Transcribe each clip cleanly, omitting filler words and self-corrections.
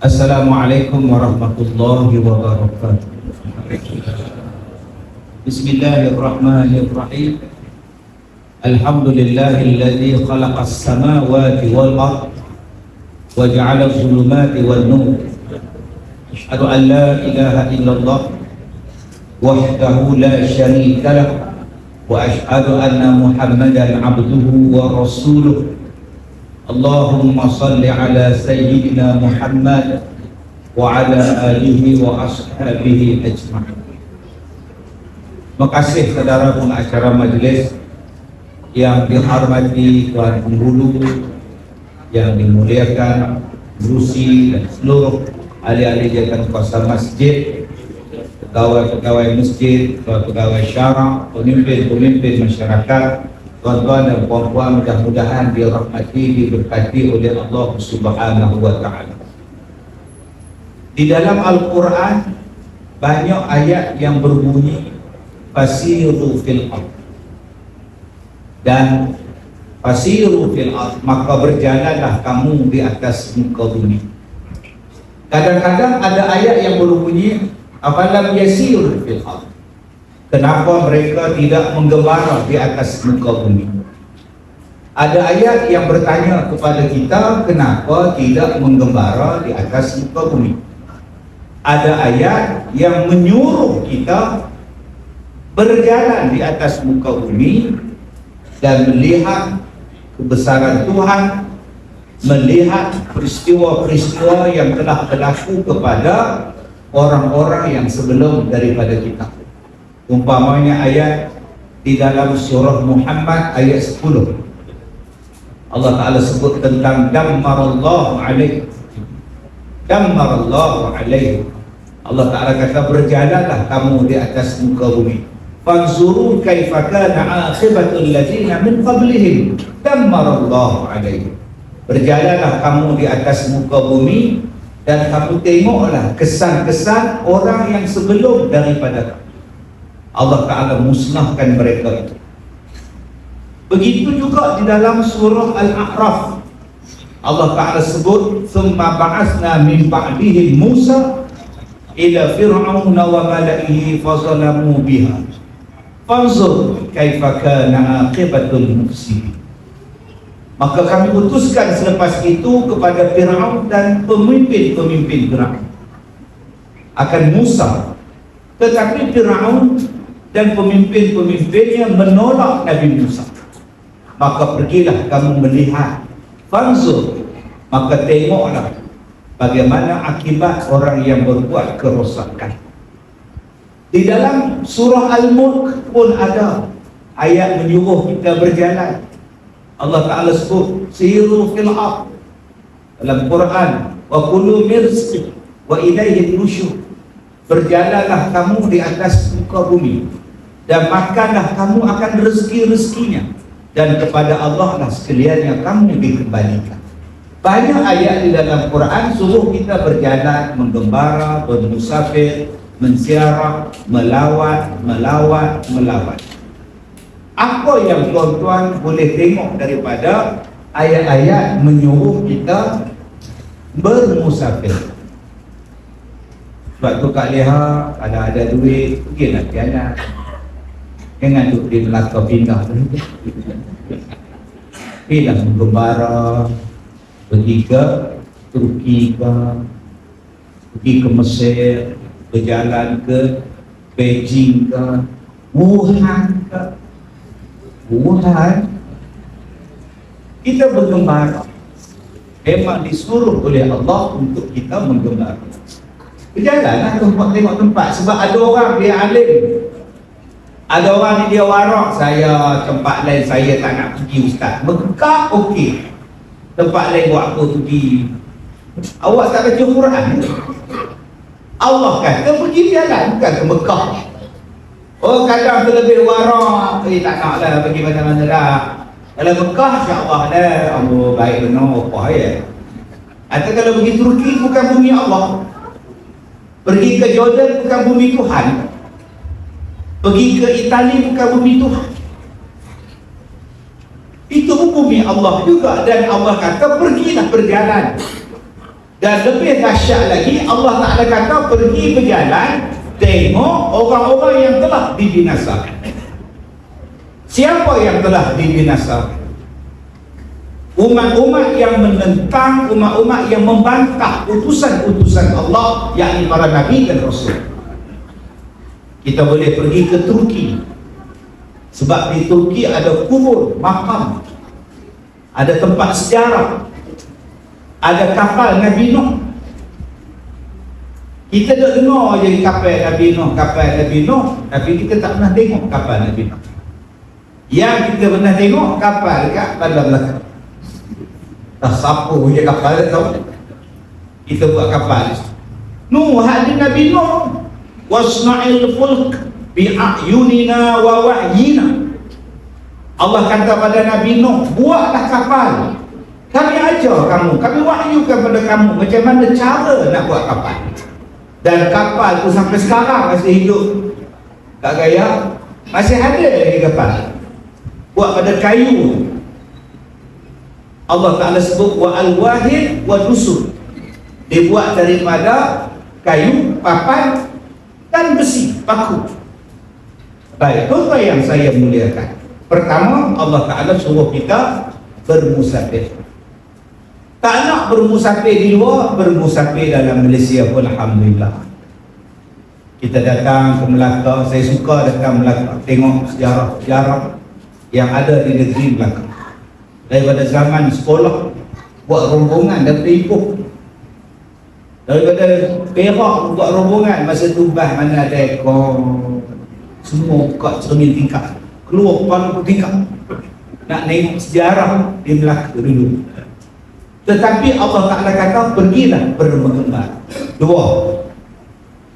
Assalamualaikum warahmatullahi wabarakatuh. Bismillahirrahmanirrahim. Alhamdulillahilladzi khalaqas samawati wal ardh wa ja'ala adh-dhulumati wan nur. Asyhadu an la ilaha illallah wahdahu la syarika lah wa asyhadu anna Muhammadan abduhu wa rasuluh. Allahumma salli ala sayyidina Muhammad wa ala alihi wa ashabihi ajma'in. Terima kasih saudara pengacara majlis yang dihormati Tuan Penghulu, yang dimuliakan Rusi dan seluruh ahli-ahli jawatan kuasa masjid, pegawai-pegawai masjid, pegawai syara, pemimpin-pemimpin masyarakat, tuan-tuan dan puan-puan, mudah-mudahan dirahmati, diberkati oleh Allah Subhanahu wa ta'ala. Di dalam Al-Quran banyak ayat yang berbunyi fasiru fil ardh, dan fasiru fil ardh, maka berjalanlah kamu di atas muka bumi. Kadang-kadang ada ayat yang berbunyi afalam yasiru fil ardh, kenapa mereka tidak menggembara di atas muka bumi. Ada ayat yang bertanya kepada kita, kenapa tidak menggembara di atas muka bumi. Ada ayat yang menyuruh kita berjalan di atas muka bumi dan melihat kebesaran Tuhan, melihat peristiwa-peristiwa yang telah berlaku kepada orang-orang yang sebelum daripada kita. Umpamanya ayat di dalam surah Muhammad ayat 10, Allah Ta'ala sebut tentang dammarallahu alaih, dammarallahu alaih. Allah Ta'ala kata berjalanlah kamu di atas muka bumi, fanzuru kaifa kana aqibatul ladzina min qablihim dammarallahu alaih. Berjalanlah kamu di atas muka bumi dan kamu tengoklah kesan-kesan orang yang sebelum daripada kamu. Allah Ta'ala musnahkan mereka itu. Begitu juga di dalam surah Al-A'raf, Allah Ta'ala sebut thumma ba'asna min ba'dihim Musa ila fir'auna wa mala'ihi fazalamu biha fanzur kaifa kana aqibatul mufsidin. Maka kami utuskan selepas itu kepada Fir'aun dan pemimpin-pemimpin Fir'aun akan Musa, tetapi Fir'aun dan pemimpin-pemimpinnya menolak Nabi Musa. Maka pergilah kamu melihat, fanzur, maka tengoklah bagaimana akibat orang yang berbuat kerosakan. Di dalam surah Al-Mulk pun ada ayat menyuruh kita berjalan. Allah Ta'ala sebut siru fil ardh dalam Quran, wa kulu min rizqi wa ilaihi nusyur. Berjalanlah kamu di atas muka bumi dan makanlah kamu akan rezeki-rezekinya, dan kepada Allah lah sekaliannya kamu dikembalikan. Banyak ayat di dalam Quran suruh kita berjalan, menggembara, bermusafir, menziarah, melawat. Apa yang tuan-tuan boleh tengok daripada ayat-ayat menyuruh kita bermusafir? Sebab tu Kak Leha kalau ada duit pergilah jalan, jangan duduk di Melaka pindah. Pergilah menggembara, pergi ke Turki ke, pergi ke Mesir, berjalan ke Beijing ke, Wuhan ke. Wuhan kita bergembara, memang disuruh oleh Allah untuk kita menggembara. Berjalanlah tengok tempat, sebab ada orang dia alim, ada orang ni dia warak, saya tempat lain saya tak nak pergi ustaz. Mekah okey, tempat lain buat apa pergi? Awak tak baca Quran? Allah kata pergi jalan, bukan ke Mekah. Oh kadang terlebih warak, tak nak lah pergi mana-mana dah. Kalau Mekah insya-Allah dah, Allah baik benar apa ya. Atau kalau pergi Turki bukan bumi Allah, pergi ke Jordan bukan bumi Tuhan, pergi ke Itali bukan bumi Tuhan. Itu bumi Allah juga, dan Allah kata pergilah berjalan. Dan lebih dahsyat lagi, Allah Ta'ala kata pergi berjalan, tengok orang-orang yang telah dibinasakan. Siapa yang telah dibinasakan? Umat-umat yang menentang, umat-umat yang membantah utusan-utusan Allah, yakni para Nabi dan Rasul. Kita boleh pergi ke Turki, sebab di Turki ada kubur, makam, ada tempat sejarah, ada kapal Nabi Nuh. Kita dah dengar je kapal Nabi Nuh, kapal Nabi Nuh, tapi kita tak pernah tengok kapal Nabi Nuh. Yang kita pernah tengok kapal dekat bandar belakang. Tak siapa punya kapal tahu. Kita buat kapal. Nuh ada Nabi Nuh. Wasna'il fulk bi'ayunina wa wahyina. Allah kata pada Nabi Nuh, buatlah kapal. Kami ajar kamu, kami wahyukan pada kamu macam mana cara nak buat kapal. Dan kapal tu sampai sekarang masih hidup. Tak gaya, masih ada lagi kapal. Buat pada kayu. Allah Ta'ala sebut wa al-wahid wa dusur. Dibuat daripada kayu, papan dan besi, paku. Baik, tuan yang saya muliakan. Pertama, Allah Ta'ala suruh kita bermusafir. Tak nak bermusafir di luar, bermusafir dalam Malaysia pun Alhamdulillah. Kita datang ke Melaka, saya suka datang Melaka, tengok sejarah-sejarah yang ada di negeri Melaka. Daripada zaman sekolah, buat rombongan daripada Ipoh. Daripada Perak buat rombongan, masa tu bah mana ada ekor. Semua buka cermin tingkap, keluar kepala pun tingkap. Nak tengok sejarah di Melaka dulu. Tetapi Allah Ta'ala kata pergilah bermengembara. Dua,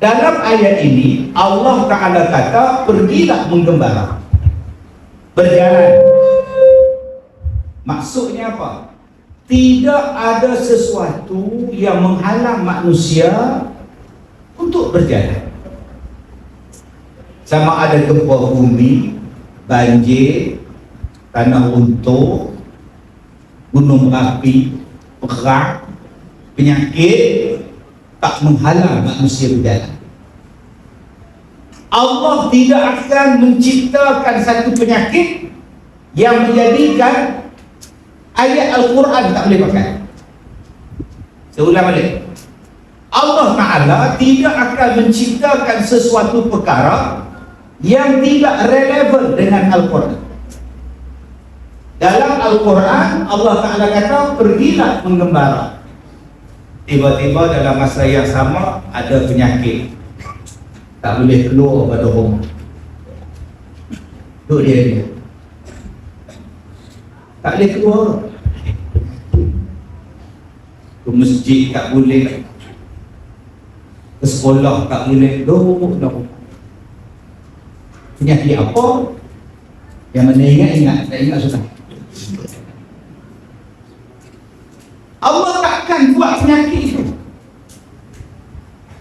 dalam ayat ini Allah Ta'ala kata pergilah menggembara, berjalan. Maksudnya apa? Tidak ada sesuatu yang menghalang manusia untuk berjalan. Sama ada gempa bumi, banjir, tanah runtuh, gunung api, perang, penyakit, tak menghalang manusia berjalan. Allah tidak akan menciptakan satu penyakit yang menjadikan ayat Al-Quran tak boleh pakai. Saya ulang balik. Allah Ta'ala tidak akan menciptakan sesuatu perkara yang tidak relevan dengan Al-Quran. Dalam Al-Quran Allah Ta'ala kata pergilah menggembara. Tiba-tiba dalam masa yang sama ada penyakit, tak boleh keluar pada rumah. Itu dia. Tak boleh keluar. Ke masjid tak boleh, ke sekolah tak boleh. Penyakit apa? Yang mana ingat, tak ingat sudah. Allah takkan buat penyakit itu.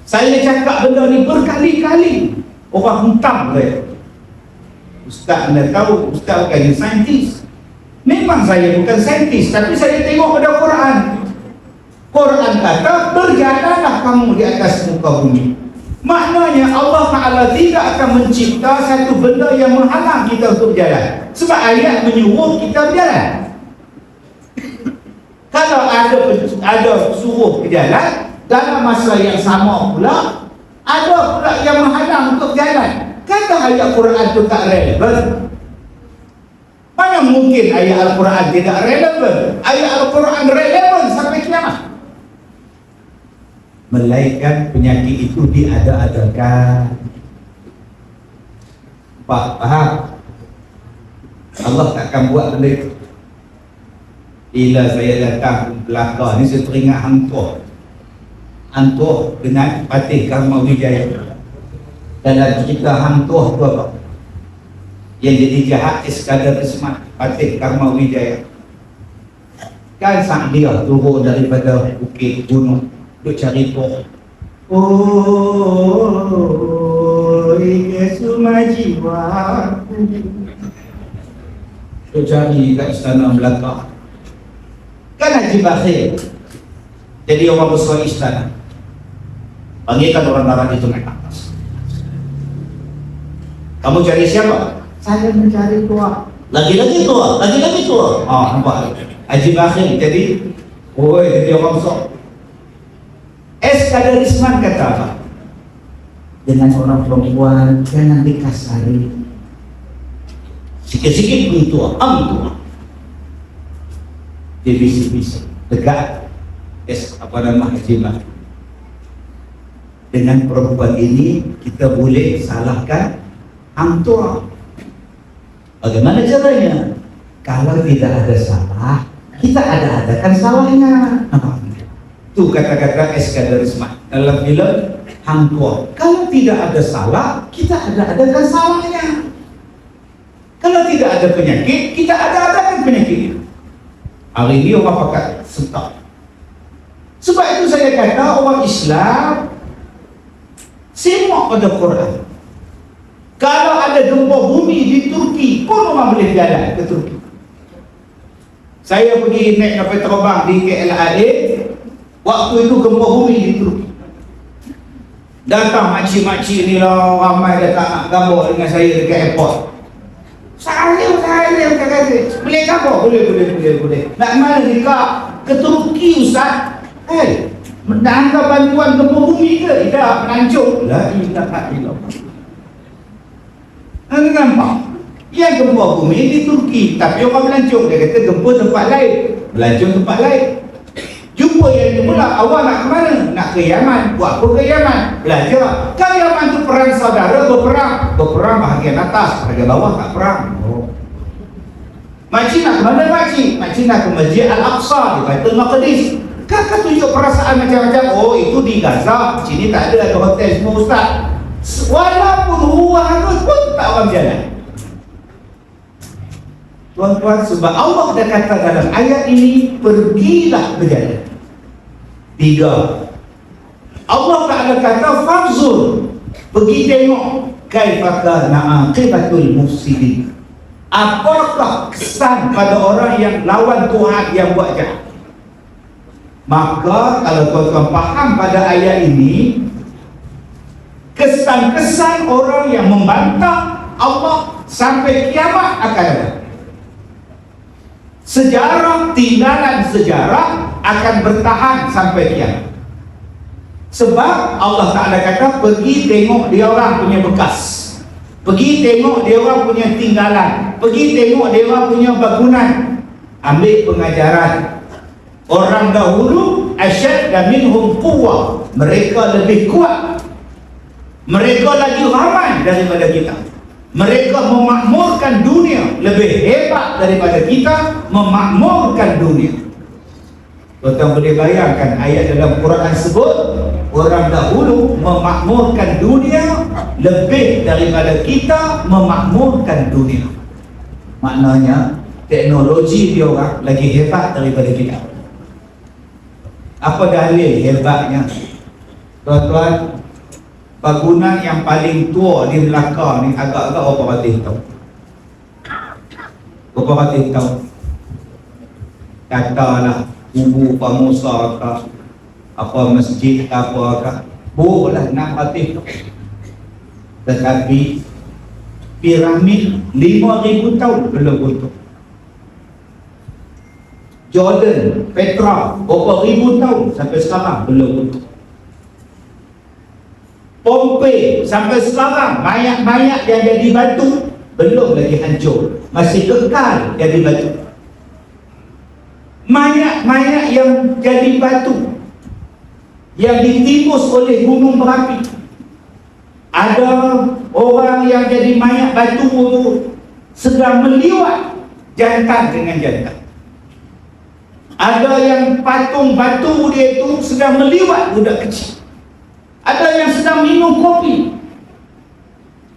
Saya cakap benda ni berkali-kali. Orang hentam saya. Ustaz anda tahu, Ustaz bukan saintis. Memang saya bukan saintis, tapi saya tengok pada Quran. Quran kata berjalanlah kamu di atas muka bumi. Maknanya Allah Ta'ala tidak akan mencipta satu benda yang menghalang kita untuk berjalan. Sebab ayat menyuruh kita berjalan. Kalau ada suruh berjalan, dalam masa yang sama pula ada pula yang menghalang untuk berjalan. Kata ayat Quran itu tak relevan. Mana mungkin ayat Al-Quran tidak relevan? Ayat Al-Quran relevan sampai kiamat. Melainkan penyakit itu diada-adakan. Faham? Allah takkan buat benda itu. Bila saya datang ke Melaka ni, saya teringat Hantuah dengan Patih Karma Wijaya. Dalam cerita Hantuah tu apa? Yang jadi jahat Iskandar Ismat, Patih Karma Wijaya. Kan sang dia turun daripada bukit gunung, duk cari tuah. Oh, kesuma jiwaku. Duk cari kat istana Melaka. Kan Haji Bakhir Jadi orang bersuara istana, panggilkan orang darat itu naik atas. Kamu cari siapa? Saya mencari tua. Lagi-lagi tua, lagi-lagi tua. Oh, nampak? Haji Bakhil jadi, jadi orang besar. Kaderisman kata apa? Dengan orang perempuan jangan dikasari. Sikit-sikit pun tua, tua. Dia bisik-bisik, tegak. Apa nama Haji Bakhil? Dengan perempuan ini kita boleh salahkan hang tua. Bagaimana caranya? Kalau tidak ada salah, kita ada-adakan salahnya. Itu kata-kata Kaderisman dalam film Hang Tua. Kalau tidak ada salah, kita ada-adakan salahnya. Kalau tidak ada penyakit, kita ada-adakan penyakit. Hari ini orang pakai setak. Sebab itu saya kata orang Islam simak pada Quran. Kalau ada gempa bumi di Turki, pun orang boleh jalan ke Turki. Saya pergi naik kapal terbang di KLIA. Waktu itu gempa bumi di Turki. Datang makcik-makcik ni lah, ramai datang nak gambar dengan saya dekat airport. Saya kata, boleh gambar? Boleh. Nak mana nikah? Ke Turki Ustaz? Nak hantar bantuan gempa bumi ke? Tidak, penancung. La ilaha illallah. Anda nampak? Yang gempa bumi di Turki, tapi orang melancong. Dia kata gempa tempat lain, melancong tempat lain. Jumpa yang ni pula, awak nak ke mana? Nak ke Yaman. Buat apa ke Yaman? Belajar. Kan Yaman tu perang saudara, berperang bahagian atas, bahagian bawah tak perang. Makcik nak ke mana makcik? Makcik nak ke Masjid Al-Aqsa di Baitul Maqdis. Kakak tunjuk perasaan macam-macam. Oh, itu di Gaza, sini tak ada hotel semua Ustaz. Walaupun ruang harus pun tak orang jalan. Tuan-tuan, sebab Allah dah kata dalam ayat ini, pergilah berjalan. 3. Allah Ta'ala kata, fanzur, pergi tengok, kaifa kana aqibatul mufsidin. Apakah kesan pada orang yang lawan Tuhan, yang buat jahat? Maka kalau tuan-tuan faham pada ayat ini, kesan-kesan orang yang membantah Allah sampai kiamat akan ada. Sejarah, tinggalan sejarah akan bertahan sampai kiamat. Sebab Allah Ta'ala kata, pergi tengok dia orang punya bekas, pergi tengok dia orang punya tinggalan, pergi tengok dia orang punya bangunan. Ambil pengajaran. Orang dahulu asyad dan minhum quwwah, mereka lebih kuat, mereka lagi ramai daripada kita. Mereka memakmurkan dunia, lebih hebat daripada kita memakmurkan dunia. Tuan-tuan boleh bayangkan ayat dalam Quran sebut orang dahulu memakmurkan dunia lebih daripada kita memakmurkan dunia. Maknanya teknologi dia orang lagi hebat daripada kita. Apa dalil hebatnya? Tuan-tuan, bangunan yang paling tua di Melaka ni agak-agak berapa ratus tahun? Berapa ratus tahun? Katalah kubu Pak Musa ke, apa masjid apa ke, boleh 600 tahun. Tetapi piramid 5,000 tahun belum bentuk. Jordan, Petra, berapa ribu tahun sampai sekarang belum bentuk. Pompei sampai sekarang mayat-mayat yang jadi batu belum lagi hancur, masih kekal jadi batu. Mayat-mayat yang jadi batu yang ditimbus oleh gunung berapi, ada orang yang jadi mayat batu sedang meliwat jantan dengan jantan. Ada yang patung batu dia itu sedang meliwat budak kecil. Ada yang sedang minum kopi.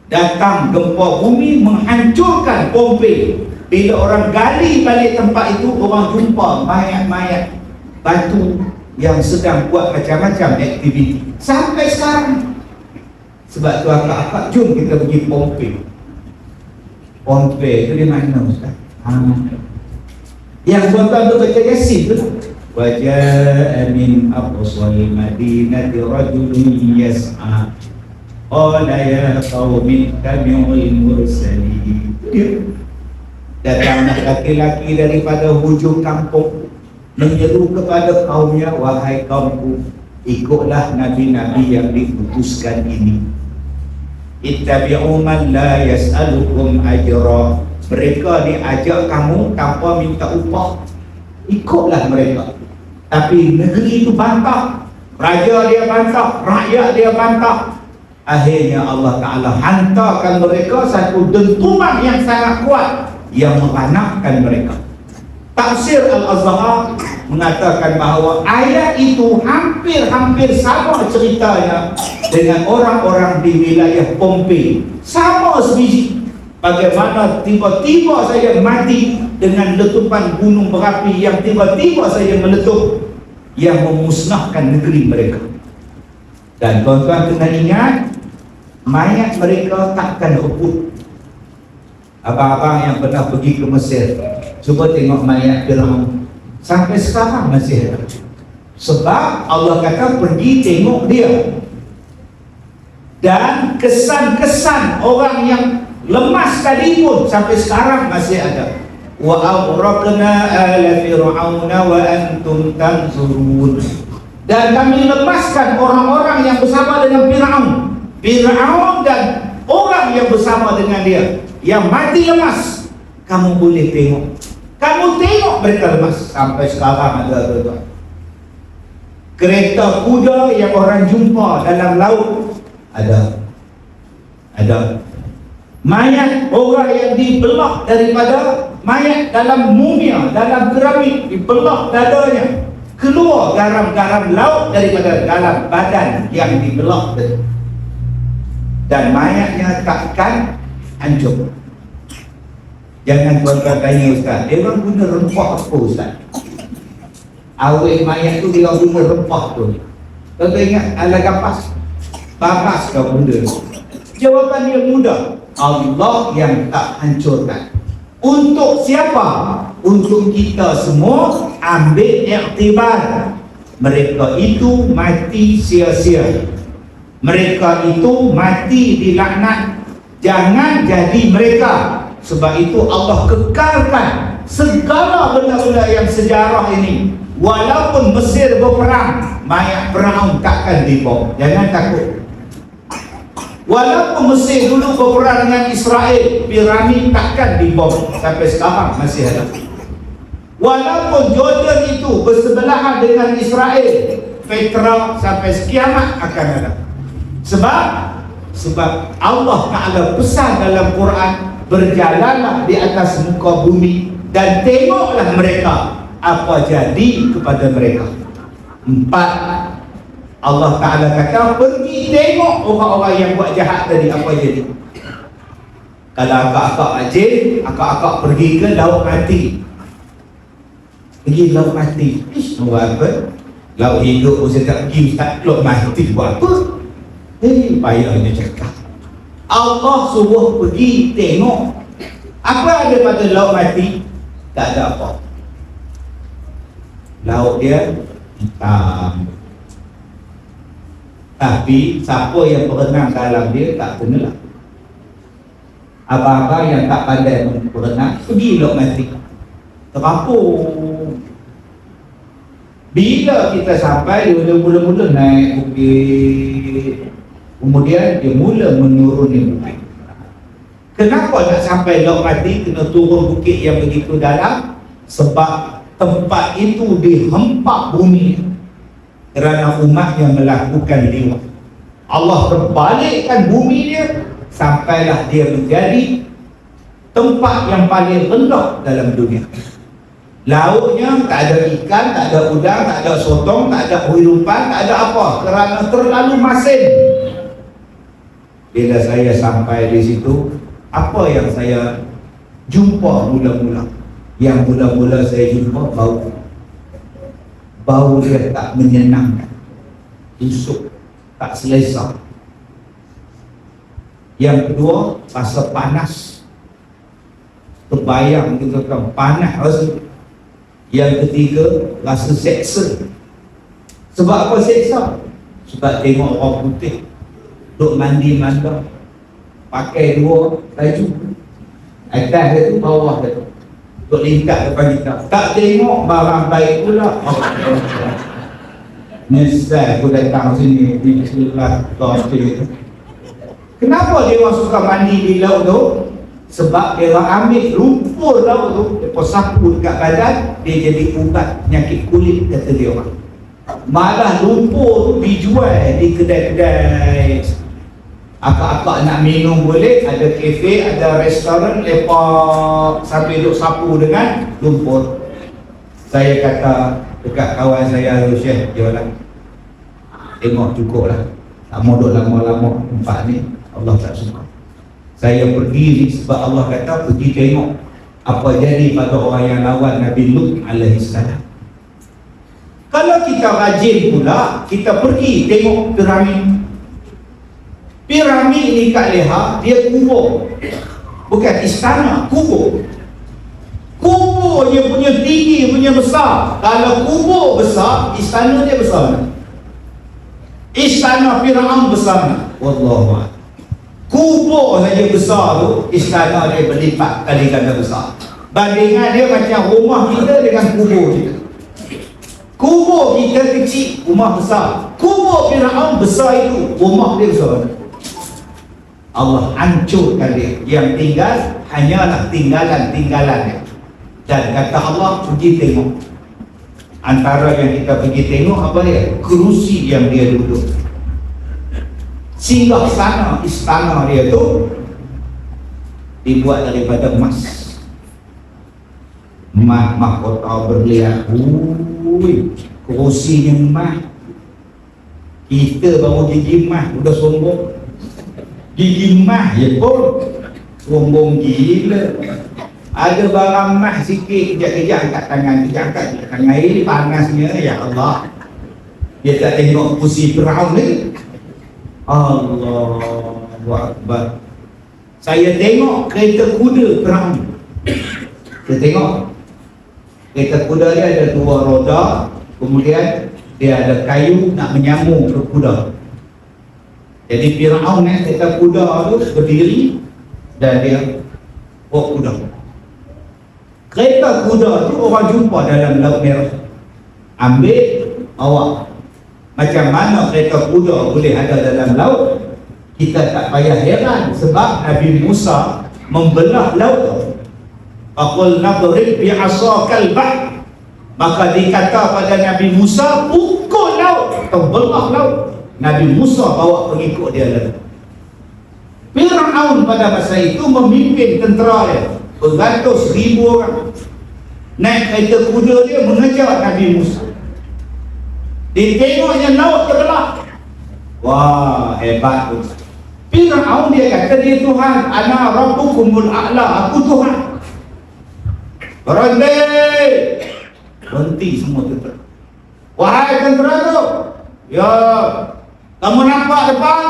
Datang gempa bumi menghancurkan Pompei. Bila orang gali balik tempat itu, orang jumpa mayat-mayat batu yang sedang buat macam-macam aktiviti sampai sekarang. Sebab tu akak-akak, jom kita pergi Pompei. Pompei itu di mana Ustaz? Yang tuan-tuan tu baca Yasin tu, وجاء من أقصى المدينة رجل يسعى قال يا قوم اتبعوا المرسلين. Datanglah laki-laki daripada hujung kampung menyeru kepada kaumnya, wahai kaumku, ikutlah nabi-nabi yang diutuskan ini. Ittabi'u man la yas'alukum ajra. Mereka diajak kamu tanpa minta upah, ikutlah mereka. Tapi negeri itu bantah, raja dia bantah, rakyat dia bantah. Akhirnya Allah Ta'ala hantarkan mereka satu dentuman yang sangat kuat yang meranakkan mereka. Tafsir Al-Azhar mengatakan bahawa ayat itu hampir-hampir sama ceritanya dengan orang-orang di wilayah Pompei. Sama sebiji. Bagaimana tiba-tiba saja mati dengan letupan gunung berapi yang tiba-tiba saja meletup, yang memusnahkan negeri mereka. Dan tuan-tuan kena ingat, mayat mereka takkan rebut. Abang-abang yang pernah pergi ke Mesir, cuba tengok mayat Firaun, sampai sekarang masih ada. Sebab Allah kata pergi tengok dia. Dan kesan-kesan orang yang lemas tadi pun sampai sekarang masih ada. Wa aghraqna ala fir'auna wa antum tanzurun. Dan kami lepaskan orang-orang yang bersama dengan Fir'aun dan orang yang bersama dengan dia yang mati lemas. Kamu boleh tengok. Kamu tengok mereka lemas. Sampai sekarang ada tuan-tuan. Kereta kuda yang orang jumpa dalam laut ada. Mayat orang yang dibelah daripada mayat dalam mumia, dalam keramik, dibelah dadanya, keluar garam-garam laut daripada dalam badan yang dibelah tadi. Dan mayatnya takkan hancur. Jangan tuan-tuan tanya ustaz, dia orang guna rempah apa ustaz? Awet mayat tu dia orang guna rempah tu. Tuan-tuan ingat ala kapas? Papas kau benda. Jawapan dia mudah. Allah yang tak hancurkan. Untuk siapa? Untuk kita semua ambil iktibar. Mereka itu mati sia-sia. Mereka itu mati dilaknat. Jangan jadi mereka. Sebab itu Allah kekalkan segala benda-benda yang sejarah ini. Walaupun Mesir berperang, mayat Firaun takkan dibom. Jangan takut. Walaupun Mesir dulu berperang dengan Israel, piramid takkan dibom. Sampai sekarang masih ada. Walaupun Jordan itu bersebelahan dengan Israel, Petra sampai kiamat akan ada. Sebab Allah Ta'ala pesan dalam Quran, berjalanlah di atas muka bumi dan tengoklah mereka apa jadi kepada mereka. 4. Allah Ta'ala kata, pergi tengok orang-orang yang buat jahat tadi apa jadi. Kalau akak-akak rajin, akak-akak pergi ke laut mati. Pergi laut mati. Buat apa? Laut hidup pun saya tak pergi, tak laut mati buat apa? Payahnya cakap. Allah suruh pergi tengok. Apa ada pada laut mati? Tak ada apa. Laut dia hitam. Tapi siapa yang berenang dalam dia tak kenalah. Abang-abang yang tak pandai berenang pergi laut mati, terapung. Bila kita sampai, dia mula-mula naik bukit, kemudian dia mula menuruni bukit. Kenapa nak sampai laut mati kena turun bukit yang begitu dalam? Sebab tempat itu dihempak bumi kerana umat yang melakukan liwat. Allah terbalikkan bumi dia sampailah dia menjadi tempat yang paling rendah dalam dunia. Lautnya tak ada ikan, tak ada udang, tak ada sotong, tak ada kehidupan, tak ada apa kerana terlalu masin. Bila saya sampai di situ, apa yang saya jumpa mula-mula? Yang mula-mula saya jumpa bau dia tak menyenangkan, busuk, tak selesa. Yang kedua, rasa panas. Terbayang kita kan panas rasa. Yang ketiga, rasa seksa. Sebab apa seksa? Sebab tengok orang putih duk mandi mandang, pakai dua baju, atas dia tu, bawah dia tu, duk lingkar depan kita. Tak tengok barang baik pula. Nyesal aku datang sini di sebelah tu. Kenapa dia orang suka mandi di laut tu? Sebab dia orang ambil lumpur laut tu, dia sapu dekat badan, dia jadi ubat penyakit kulit, kata dia orang. Malah lumpur tu dijual di kedai-kedai. Akak-akak nak minum boleh, ada kafe, ada restoran, lepak sambil duk sapu dengan lumpur. Saya kata dekat kawan saya, Syekh, dia lah, tengok cukup lah, tak mau duk lama-lama tempat ni, Allah tak suka. Saya pergi ni sebab Allah kata pergi tengok apa jadi pada orang yang lawan Nabi Lut alaihi salam. Kalau kita rajin pula, kita pergi tengok piramid. Piramid ni kat Leha, dia kubur, bukan istana, kubur. Kubur dia punya tinggi, punya besar. Kalau kubur besar, istana dia besar. Istana Firaun besar. Wallahu a'lam. Kubur saja besar tu, istana dia berlipat kali ganda besar. Bandingan dia macam rumah kita dengan kubur kita. Kubur kita kecil, rumah besar. Kubur Firaun besar itu, rumah dia besar. Allah hancurkan dia. Yang tinggal hanyalah tinggalan-tinggalannya. Dan kata Allah, pergi tengok. Antara yang kita pergi tengok apa dia? Kerusi yang dia duduk. Singgah sana, istana dia tu dibuat daripada emas. Mahkota berlian. Kerusinya emas. Kita baru gigi emas, udah sombong. Gigi emas je pun sombong gila. Ada barang emas sikit, kejap-kejap angkat tangan, kejap angkat tangan. Ini panasnya, ya Allah. Dia tak tengok kursi Firaun ni. Allahu Akbar. Saya tengok kereta kuda Firaun. Saya tengok kereta kuda dia ada dua roda, kemudian dia ada kayu nak menyambung ke kuda. Jadi Firaun naik kereta kuda tu berdiri dan dia bawa kuda. Kereta kuda tu orang jumpa dalam Laut Merah. Ambil, awak. Macam mana kereta kuda boleh ada dalam laut? Kita tak payah heran sebab Nabi Musa membelah laut tu. Faqul nadrib bi'asakal bahr. Maka dikata pada Nabi Musa, pukul laut atau belah laut. Nabi Musa bawa pengikut dia lalu. Firaun pada masa itu memimpin tentera dia, beratus ribu orang. Naik kereta kuda dia mengejar Nabi Musa. Ditengoknya laut terbelah. Wah, hebat tu. Firaun dia kata dia Tuhan, ana rabbukumul a'la, aku Tuhan. Berhenti semua tentera. Wahai tentera tu, ya, kamu nampak depan?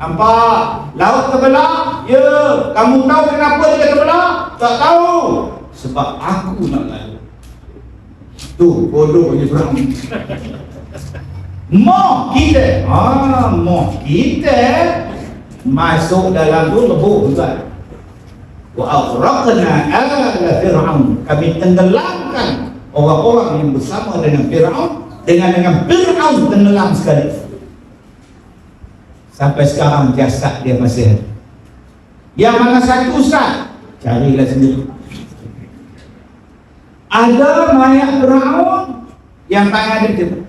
Nampak. Laut terbelah? Ya. Kamu tahu kenapa dia terbelah? Tak tahu. Sebab aku nak lalu. Tu bodohnya Firaun. Moh kita, moh kita masuk dalam tu lebur juga. Wa aghraqna ala Fir'aun, kami tenggelamkan orang-orang yang bersama dengan Fir'aun, dengan Fir'aun tenggelam sekali. Sampai sekarang jasad dia masih ada. Yang mana satu Ustaz? Carilah sendiri. Ada mayat Fir'aun yang tangan dia tu.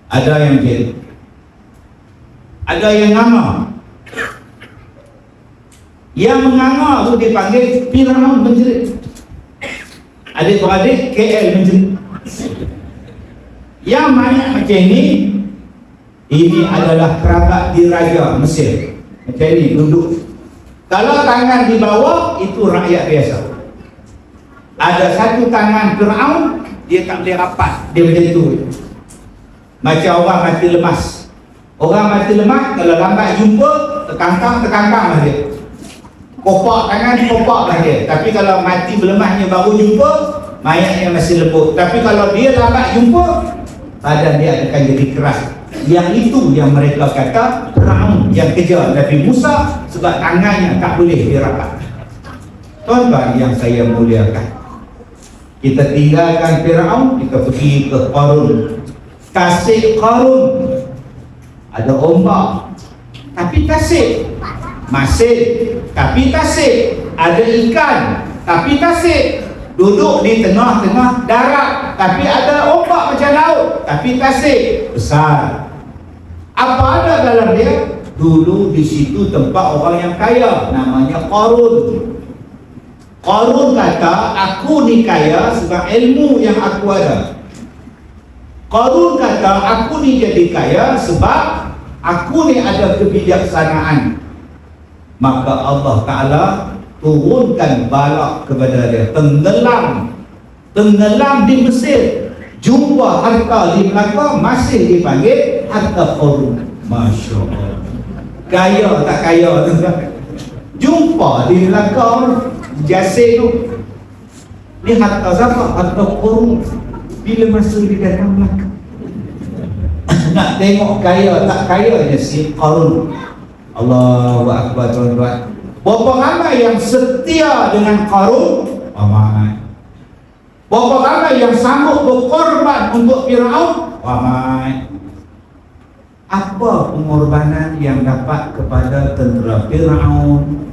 Ada yang kiri, ada yang nganga. Yang menganga tu dipanggil Firaun menjerit. Adik-beradik KL menjerit. Yang mayat macam ini adalah kerabat diraja Mesir. Macam ni duduk. Kalau tangan di bawah itu rakyat biasa. Ada satu tangan Firaun, dia tak boleh rapat, dia macam tu. Macam orang mati lemas. Orang mati lemas kalau lambat jumpa, terkangkang lah dia. kopak tangan, kopaklah dia. Tapi kalau mati berlemahnya baru jumpa, mayatnya masih lembut. Tapi kalau dia lambat jumpa, badan dia akan jadi keras. Yang itu yang mereka kata Firaun yang kejar Nabi Musa sebab tangannya tak boleh dirapat. Tuan-tuan yang saya muliakan, kita tinggalkan Firaun, kita pergi ke Qarun. Tasik Qarun, ada ombak tapi tasik, masin tapi tasik, ada ikan tapi tasik, duduk di tengah-tengah darat tapi ada ombak macam laut tapi tasik besar. Apa ada dalam dia? Dulu di situ tempat orang yang kaya, namanya Qarun. Qarun kata, aku ni kaya sebab ilmu yang aku ada. Qarun kata, aku ni jadi kaya sebab aku ni ada kebijaksanaan. Maka Allah Ta'ala turunkan balak kepada dia, tenggelam di Mesir. Jumpa harta di Melaka masih dipanggil harta Qarun. Masya Allah, kaya tak kaya tuan-tuan? Jumpa di Melaka Jasir tu, ni harta siapa? Harta Qarun. Bila masuk di dalam Melaka nak tengok kaya tak kayanya si Qarun. Allahu Akbar tuan-tuan. Berapa ramai yang setia dengan Qarun? Ramai. Berapa ramai yang sanggup berkorban untuk Firaun? Ramai. Apa pengorbanan yang dapat kepada tentera Firaun,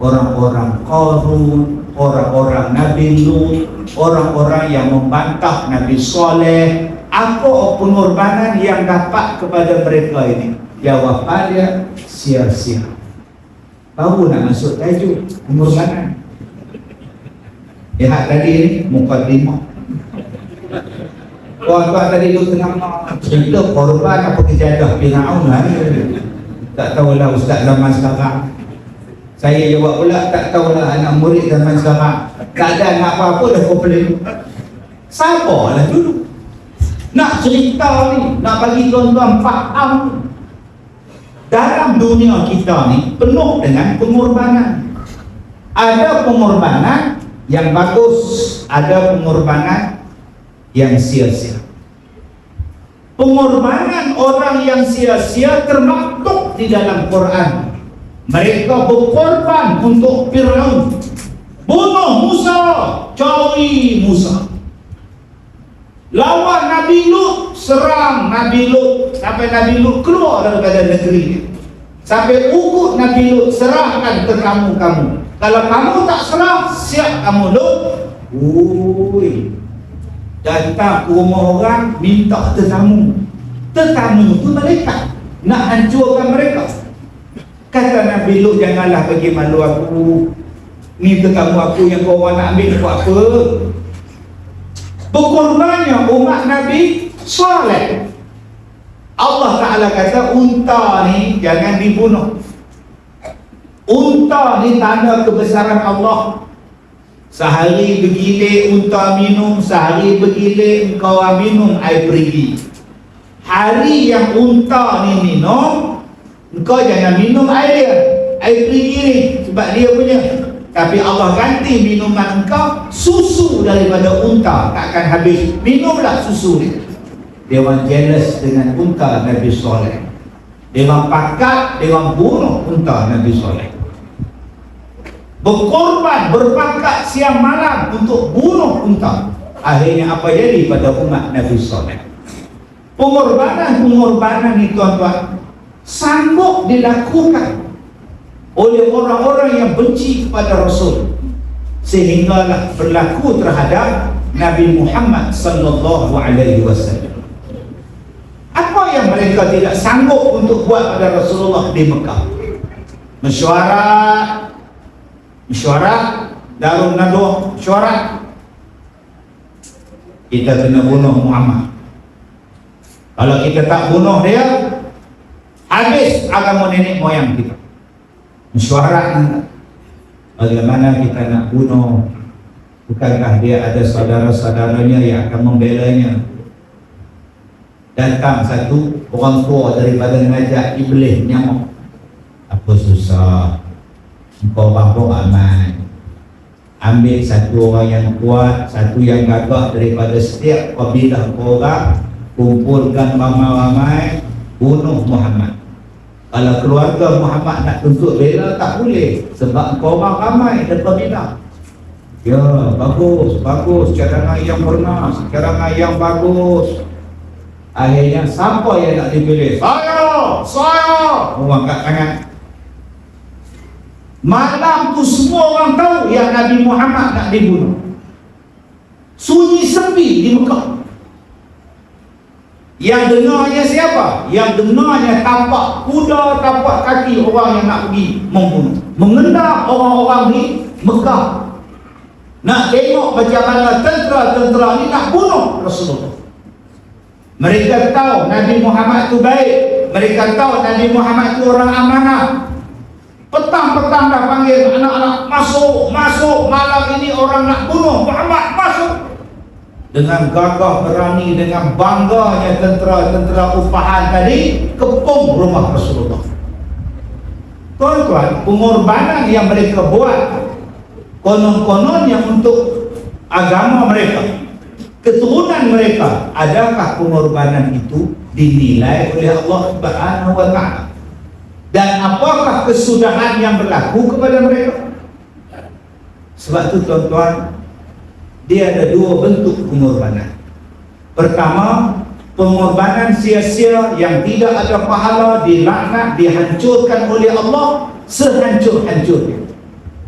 orang-orang Qarun, orang-orang Nabi Lut, orang-orang yang membantah Nabi Saleh? Apa pengorbanan yang dapat kepada mereka ini? Jawapan dia sia-sia. Baru nak masuk tajuk pengorbanan. Lihat tadi ni mukadimah. Tuan-tuan tadi tu tengah cerita korban apa kejadah Firaun lah. Tak tahulah ustaz zaman sekarang. Saya jawab pula, tak tahulah anak murid zaman sekarang. Keadaan apa-apa dah komplain. Sabarlah dulu. Nak cerita ni, nak bagi tuan-tuan faham. Dalam dunia kita ni penuh dengan pengorbanan. Ada pengorbanan yang bagus, ada pengorbanan yang sia-sia. Pengorbanan orang yang sia-sia termaktub di dalam Quran. Mereka berkorban untuk Firaun, bunuh Musa, cari Musa. Lawan Nabi Lut, serang Nabi Lut sampai Nabi Lut keluar daripada negeri. Sampai ugut Nabi Lut, serahkan ke kamu-kamu. Kalau kamu tak serah, siap kamu Lut. Ui, datang ke rumah orang minta tetamu. Tetamu tu mereka nak hancurkan mereka. Kata Nabi Lut, janganlah bagi malu aku. Ni tetamu aku yang kau orang nak ambil buat apa? Berkorbannya umat Nabi Saleh. Allah Ta'ala kata unta ni jangan dibunuh. Unta ni tanda kebesaran Allah. Sehari bergilir unta minum, sehari bergilir engkau minum air perigi. Hari yang unta ni minum, engkau jangan minum air perigi ni sebab dia punya. Tapi Allah ganti minuman engkau susu daripada unta, takkan habis. Minumlah susu ni. Dia orang jealous dengan unta Nabi Saleh. Dia orang pakat, dia orang bunuh unta Nabi Saleh. Berkorban, berpakat siang malam untuk bunuh unta. Akhirnya apa jadi pada umat Nabi Saleh? Pengorbanan ni tuan-tuan sanggup dilakukan oleh orang-orang yang benci kepada Rasul, sehinggalah berlaku terhadap Nabi Muhammad sallallahu alaihi wasallam. Apa yang mereka tidak sanggup untuk buat pada Rasulullah di Mekah? Mesyuarat, Darun Nadwa, mesyuarat. Kita kena bunuh Muhammad. Kalau kita tak bunuh dia, habis agama nenek moyang kita. Mesyuarat, bagaimana kita nak bunuh? Bukankah dia ada saudara-saudaranya yang akan membelanya? Datang satu orang tua daripada ngajak iblis nyamuk. Apa susah? Kau mampu aman. Ambil satu orang yang kuat, satu yang gagah daripada setiap kabilah orang, kumpulkan ramai-ramai, bunuh Muhammad. Kalau keluarga Muhammad nak tuntut bela, tak boleh, sebab kau orang ramai dan kabilah. Ya, bagus, bagus, cadangan yang bernas, cadangan yang bagus. Akhirnya siapa yang nak dipilih? Saya. Orang angkat tangan. Malam tu semua orang tahu yang Nabi Muhammad nak dibunuh. Sunyi sepi di Mekah. Yang dengarnya siapa? Yang dengarnya tapak kuda, tapak kaki orang yang nak pergi membunuh. Mengendap orang-orang di Mekah. Nak tengok macam mana tentera-tentera ni nak bunuh Rasulullah. Mereka tahu Nabi Muhammad tu baik. Mereka tahu Nabi Muhammad tu orang amanah. Petang-petang dah panggil anak-anak, masuk, masuk, malam ini orang nak bunuh Muhammad, masuk. Dengan gagah berani, dengan bangganya tentera-tentera upahan tadi kepung rumah Rasulullah. Tuan-tuan, pengorbanan yang mereka buat konon-konon yang untuk agama mereka, keturunan mereka, adakah pengorbanan itu dinilai oleh Allah Subhanahu wa Ta'ala? Dan apakah kesudahan yang berlaku kepada mereka? Sebab itu tuan-tuan, dia ada dua bentuk pengorbanan. Pertama, pengorbanan sia-sia yang tidak ada pahala, dilaknat, dihancurkan oleh Allah sehancur-hancurnya.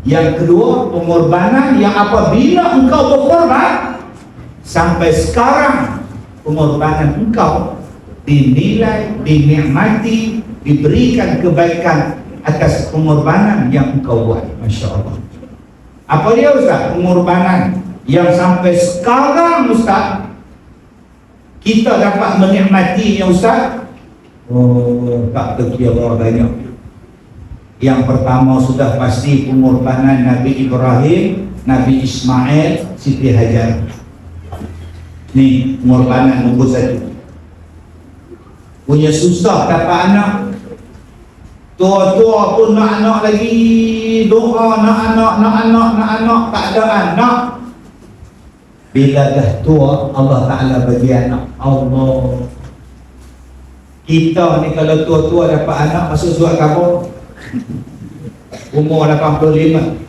Yang kedua, pengorbanan yang apabila engkau berkorban, sampai sekarang pengorbanan engkau dinilai, dinikmati, diberikan kebaikan atas pengorbanan yang engkau buat. Masya Allah. Apa dia Ustaz? Pengorbanan yang sampai sekarang Ustaz kita dapat menikmatinya Ustaz. Oh, tak terkira banyak. Yang pertama sudah pasti pengorbanan Nabi Ibrahim, Nabi Ismail, Siti Hajar. Ni pengorbanan nombor satu. Punya susah dapat anak, tua-tua pun nak anak lagi, doa nak anak, tak ada anak. Bila dah tua, Allah Ta'ala bagi anak. Allah, kita ni kalau tua-tua dapat anak, masuk surat khabar umur 85.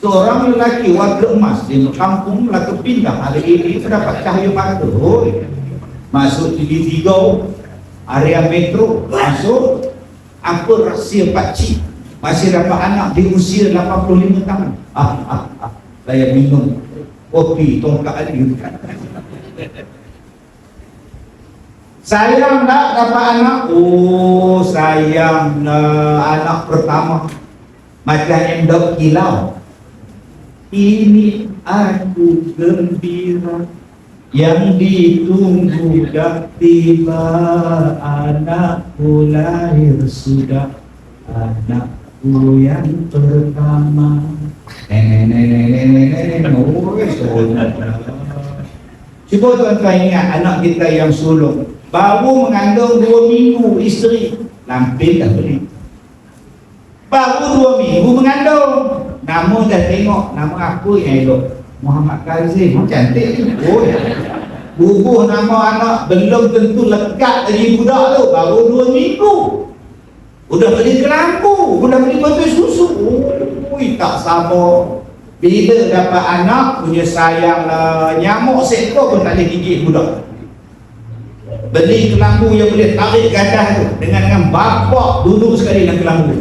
Seorang lelaki warga emas di kampung Melaka Pindang hari ini terdapat cahaya mata. Masuk TV3, area metro, masuk. Apa rahsia pakcik masih dapat anak di usia 85 tahun? Saya minum kopi tongkat ali. Sayang tak dapat anak? Oh, sayang anak pertama macam endok kilau. Ini aku gembira, yang ditunggu dah tiba, anakku lahir sudah, anakku yang pertama. Cuba tuan-tuan ingat anak kita yang sulung baru mengandung 2 minggu, isteri lampin dah beli. Baru 2 minggu mengandung, nama dah tengok, nama apa yang elok? Muhammad Kazim, cantik tu. Oh, bubuh nama anak belum tentu lekat lagi budak tu, baru 2 minggu. Udah beli kelampu, udah beli botol susu. Ui, tak sabar. Bila dapat anak, punya sayang lah. Nyamuk seekor pun tak boleh gigit budak. Beli kelampu yang boleh tarik gadah tu, dengan bapak duduk sekali dalam kelampu.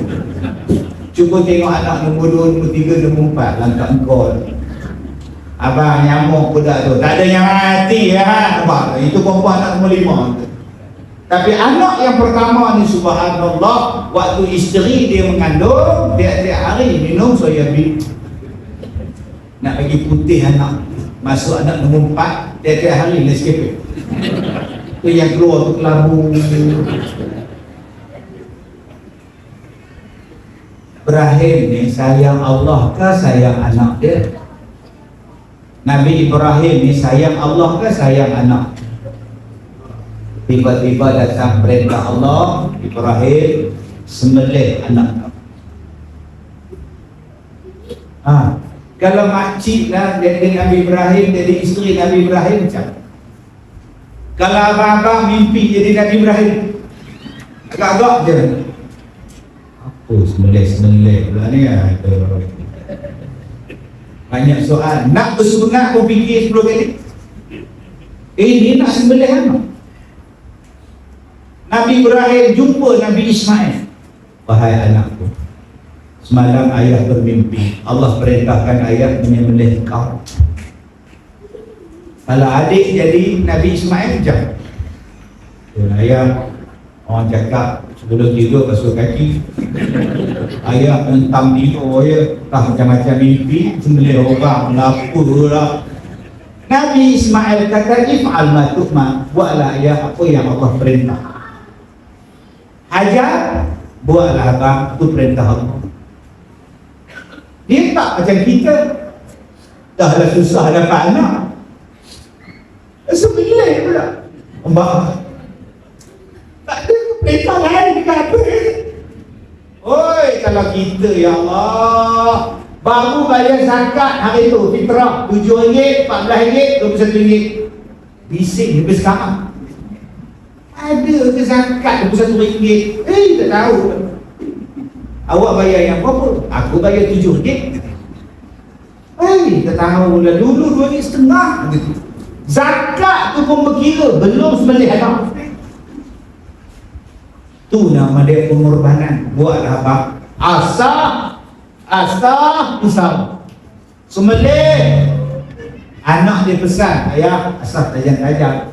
Cuba tengok anak nombor 2, nombor 3, nombor 4 langkah engkau. Abang nyamuk budak tu, tak ada yang hati ya. Abang, itu perempuan anak nombor 5. Tapi anak yang pertama ni subhanallah, waktu isteri dia mengandung, tiap-tiap hari minum soyabin. Nak bagi putih anak. Masuk anak nombor 4, tiap-tiap hari Nescafe. Tu yang keluar tu kelambu. Ibrahim ni sayang Allah ke sayang anak dia? Nabi Ibrahim ni sayang Allah ke sayang anak? Tiba-tiba datang perintah Allah, Ibrahim sembelih anak. Kalau makcik lah jadi Nabi Ibrahim, jadi isteri Nabi Ibrahim macam. Kalau abang-abang mimpi jadi Nabi Ibrahim, agak-agak je. Apa semelih-semelih pula ni ada. Banyak soal. Nak bersunat pun fikir 10 kali. Ini nak sembelih apa? Nabi Ibrahim jumpa Nabi Ismail. Wahai anakku, semalam ayah bermimpi Allah perintahkan ayah menyembelih kau. Kalau adik jadi Nabi Ismail macam ayah, orang cakap sebelum tidur basuh kaki, ayah hentam tidur ya, tak macam-macam mimpi, sembelih orang, lapur lah. Nabi Ismail kata, if'al ma tu'ma, buatlah ayah apa yang Allah perintah. Hajar, buatlah abang, itu perintah Allah. Dia tak macam kita, dah lah susah dapat anak, sembelih pula. Mbak, tak ada perintah lain ke apa? Oi, kalau kita, ya Allah, baru bayar zakat hari tu, fitrah RM7, RM14, RM21. Bising sampai sekarang. Ada ke zakat RM21? Tak tahu. Awak bayar yang berapa? Aku bayar RM7. Tak tahu lah. Dulu RM2.5 gitu. Zakat tu pun berkira, belum sembelih anak. Tu nama dia pengorbanan. Buatlah abang. Asah pisau. Sembelih. Anak dia pesan, ayah asah tajam-tajam.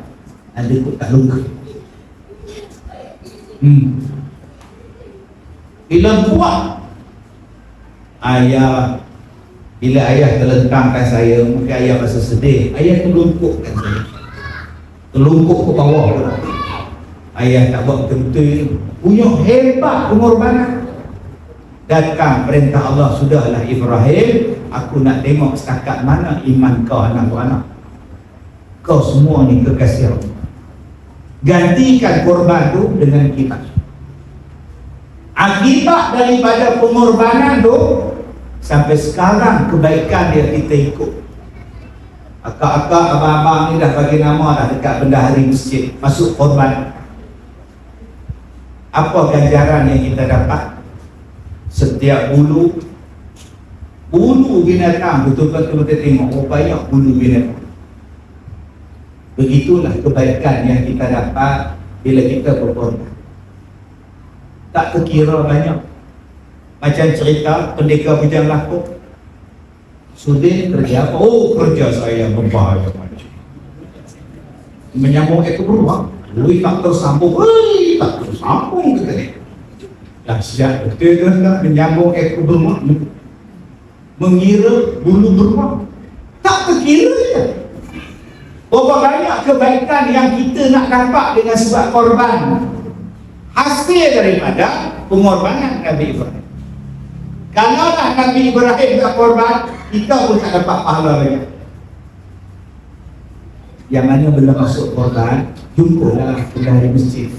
Ada kot tak luka. Bila buat ayah, bila ayah terlentangkan saya, mungkin ayah rasa sedih. Ayah terlungkupkan saya, terlungkup ke bawah pula. Ayah tak buat betul-betul. Punya hebat pengorbanan. Datang perintah Allah, sudahlah Ibrahim, aku nak tengok setakat mana iman kau anak-anak. Kau semua ni kekasih Allah. Gantikan korban tu dengan kita. Akibat daripada pengorbanan tu, sampai sekarang kebaikan dia kita ikut. Akak-akak, abang-abang ni dah bagi nama dah dekat bendahari masjid, masuk korban. Apa ganjaran yang kita dapat? Setiap bulu binatang, betul-betul kita tengok, oh banyak bulu binatang. Begitulah kebaikan yang kita dapat bila kita berkorban. Tak terkira banyak. Macam cerita pendekar bujang lakuk. Sudin kerja apa? Oh, kerja saya membahagia macam menyambung ekor beruang. Lui tak tersambung. Tak tersambung kita ni. Dahsyat betul kan, menyambung ekor beruang, mengira bulu beruang. Tak terkira je. Berapa banyak kebaikan yang kita nak dapat dengan sebab korban, hasil daripada pengorbanan Nabi Ibrahim. Kalaulah Nabi Ibrahim tak korban, kita pun tak dapat pahala banyak. Yang mana belum masuk korban, jumpalah dari masjid.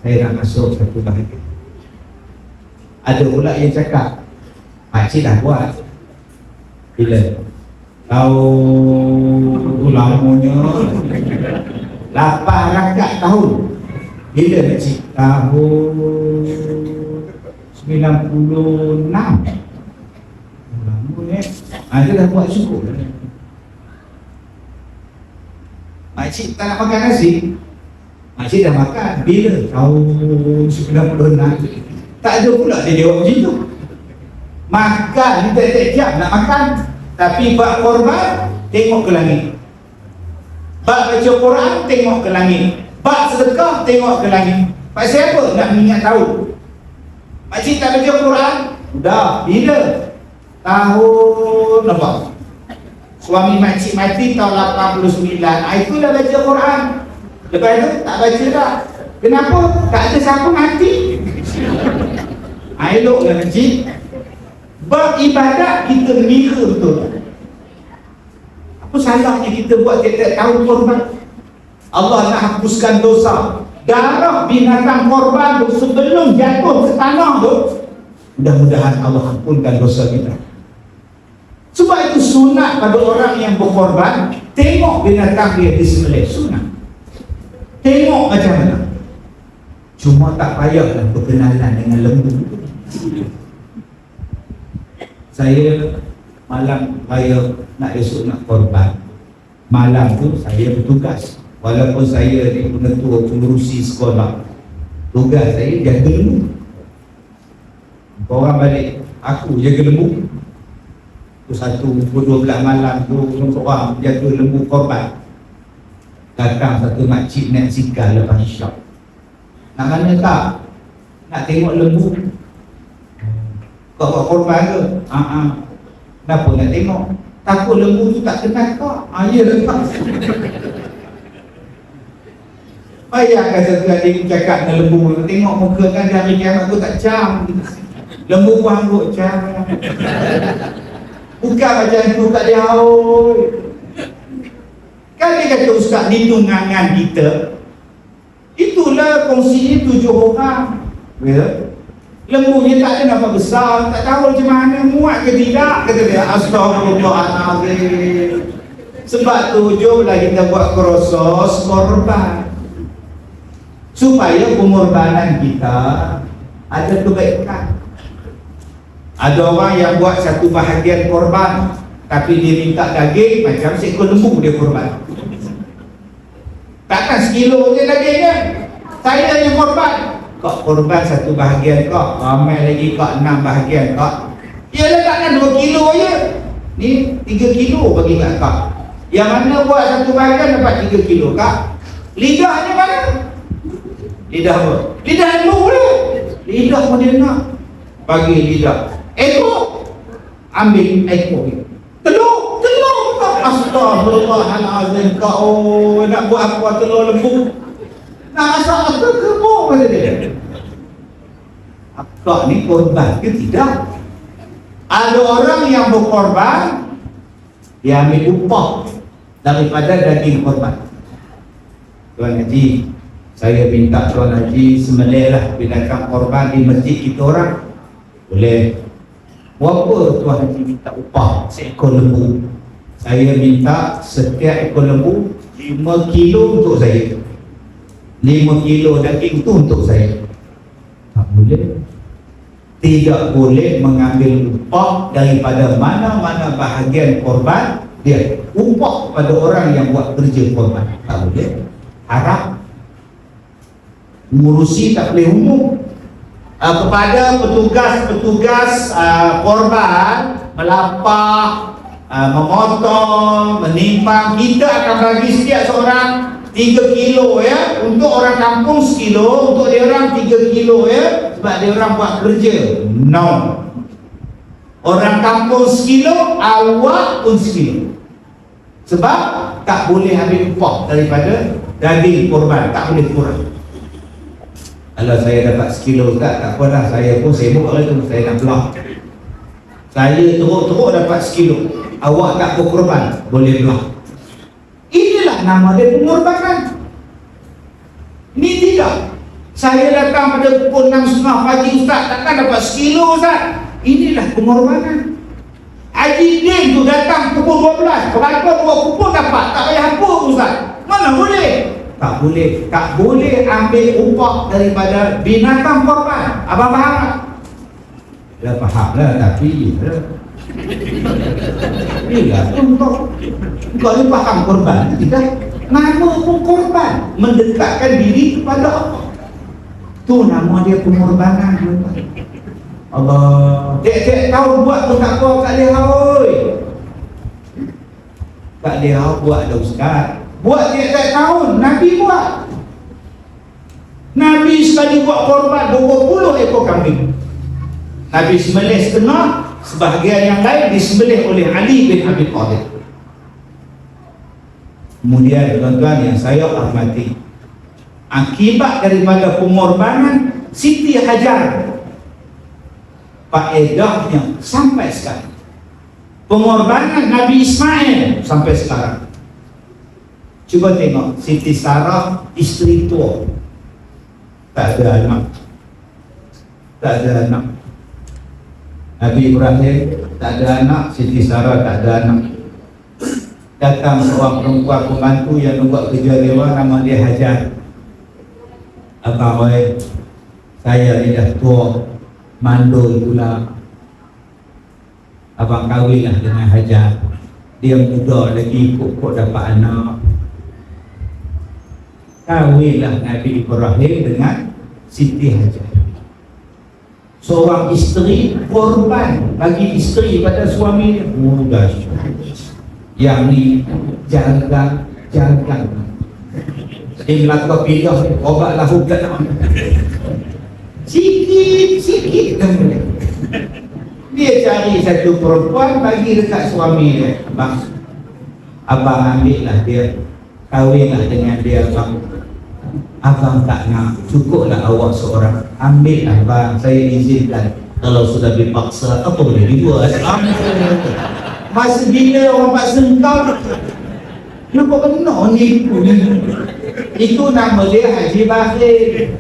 Saya nak masuk satu bahagian. Ada pula yang cakap, makcik dah buat. Bila? Tahu lamanya 8 rakaat tahun. Bila makcik? Tahun 96. Lama ni. Dia dah buat cukup. Makcik tak nak makan nasi. Makcik dah makan. Bila? Tahun 96. Tak ada pula dia jawab macam tu. Makan, kita tak siap nak makan. Tapi bab korban, tengok ke langit. Bab baca Quran, tengok ke langit. Bab sedekah, tengok ke langit. Pasal apa? Nak minyak tahu. Makcik tak baca Quran? Dah. Bila? Tahun apa? Suami makcik mati tahun 89. Itulah baca Quran. Lepas tu tak baca dah. Kenapa? Tak ada siapa mati. Eloklah makcik. Bab ibadat kita mengira betul. Apa salahnya kita buat tiap-tiap tahun korban? Allah nak hapuskan dosa. Darah binatang korban tu sebelum jatuh ke tanah tu, mudah-mudahan Allah ampunkan dosa kita. Sebab itu sunat pada orang yang berkorban, tengok binatang dia disembelih, sunat. Tengok macam mana. Cuma tak payahlah berkenalan dengan lembu. Saya malam raya nak esok nak korban, malam tu saya bertugas. Walaupun saya ni pengetua pengurusi sekolah, tugas saya jaga lembu. Orang balik, aku jaga lembu. Pukul 12 malam tu orang jaga lembu korban. Datang satu makcik naik sikal lepas isyak. Nak mana tak? Nak tengok lembu. Kau buat korban ke? Kenapa nak tengok? Takut lembu tu tak kenal kau. Ya lepas. Bayangkan satu adik cakap dengan lembu, tengok muka kan dia hari kiamat tu tak cam. Lembu pun hangguk cam. Bukan macam tu kat dia. Kan dia kata ustaz ni tunangan kita. Itulah kongsi 7 orang. Ya. Lembunya tak ada nampak besar, tak tahu macam mana muat ke tidak, kata dia. Astagfirullahaladzim. Sebab tu jomlah kita buat krosos korban, supaya pengorbanan kita ada kebaikan. Ada orang yang buat satu bahagian korban, tapi dia minta daging macam seekor lembu dia korban. Takkan sekilo je dagingnya. Saya yang korban. Kau korban satu bahagian kau, ramai lagi kau 6 bahagian kau. Ialah takkan 2 kilo je. Ni 3 kilo bagi kat kau. Yang mana buat satu bahagian dapat 3 kilo kak. Lidahnya mana? Lidah apa? Lidah lembu boleh. Lidah pun dia nak. Bagi lidah. Ekor. Ambil ekor dia. Telur. Astagfirullahaladzim. Kau nak buat apa telur lembu? Nak masak apa kebun kata dia. Kau ni korban ke tidak? Ada orang yang berkorban, dia ambil upah daripada daging korban. Tuan Haji, saya minta Tuan Haji sembelihlah binatang korban di masjid kita orang. Boleh. Berapa Tuan Haji minta upah seekor lembu? Saya minta setiap ekor lembu 5 kilo untuk saya. 5 kilo daging tu untuk saya. Tak boleh. Tidak boleh mengambil upah daripada mana-mana bahagian korban dia. Upah pada orang yang buat kerja korban. Tak boleh. Haram. Mengurusi tak boleh umum. Kepada petugas-petugas korban, melapak, memotong, menimpang, kita akan bagi setiap seorang 3 kilo ya. Untuk orang kampung sekilo, untuk dia orang 3 kilo ya. Sebab dia orang buat kerja. No. Orang kampung sekilo, awak pun sekilo. Sebab tak boleh ambil upah daripada daging korban, tak boleh kurang. Kalau saya dapat sekilo tak apa dah, saya pun sibuk kali tu, saya nak belah. Saya teruk-teruk dapat sekilo, awak tak berkorban, boleh belah. Inilah nama dia pengorbanan. Ini tidak. Saya datang pada pukul 6.30 pagi ustaz, takkan dapat sekilo ustaz. Inilah pengorbanan. Haji Din tu datang pukul 12, kelakon 2 kupon dapat, tak payah apa ustaz. Mana boleh? Tak boleh. Tak boleh ambil upah daripada binatang korban. Abang faham tak? Dah faham lah, tapi Yelah, kau ni faham korban tidak? Nama pun korban, mendekatkan diri kepada Allah. Tu nama dia pengorbanan. Allah, tiap-tiap tahun buat pun tak apa Kak Leha. Kak Leha buat dah ustaz. Buat tiap-tiap tahun, Nabi buat. Nabi sekali buat korban 20 ekor kambing. Nabi sembelih setengah, sebahagian yang lain disembelih oleh Ali bin Abi Thalib. Kemudian tuan-tuan yang saya hormati, akibat daripada pengorbanan Siti Hajar, faedahnya sampai sekarang. Pengorbanan Nabi Ismail sampai sekarang. Cuba tengok Siti Sarah, isteri tua, tak ada anak, tak ada anak. Nabi Ibrahim tak ada anak, Siti Sarah tak ada anak. Datang seorang perempuan pembantu yang buat kerja dewan, nama dia Hajar. Abang oi, saya ni dah tua, mandul pula. Abang kahwinlah dengan Hajar. Dia muda lagi, pokok dapat anak. Kahwinlah Nabi Ibrahim dengan Siti Hajar. Seorang isteri korban bagi isteri pada suami. Mudah. Yang ni jaga. Dia melakukan pindah, obat lahu tak nak. Sikit dia cari satu perempuan bagi dekat suami dia. Abang ambil lah dia, kahwinlah dengan dia abang. Abang tak nak, cukuplah awak seorang. Ambil lah abang, saya izinkan. Kalau sudah dipaksa, apa boleh dibuat? Masa bila orang paksa engkau, nampak kena ni. Itu nama dia Haji Bakhir.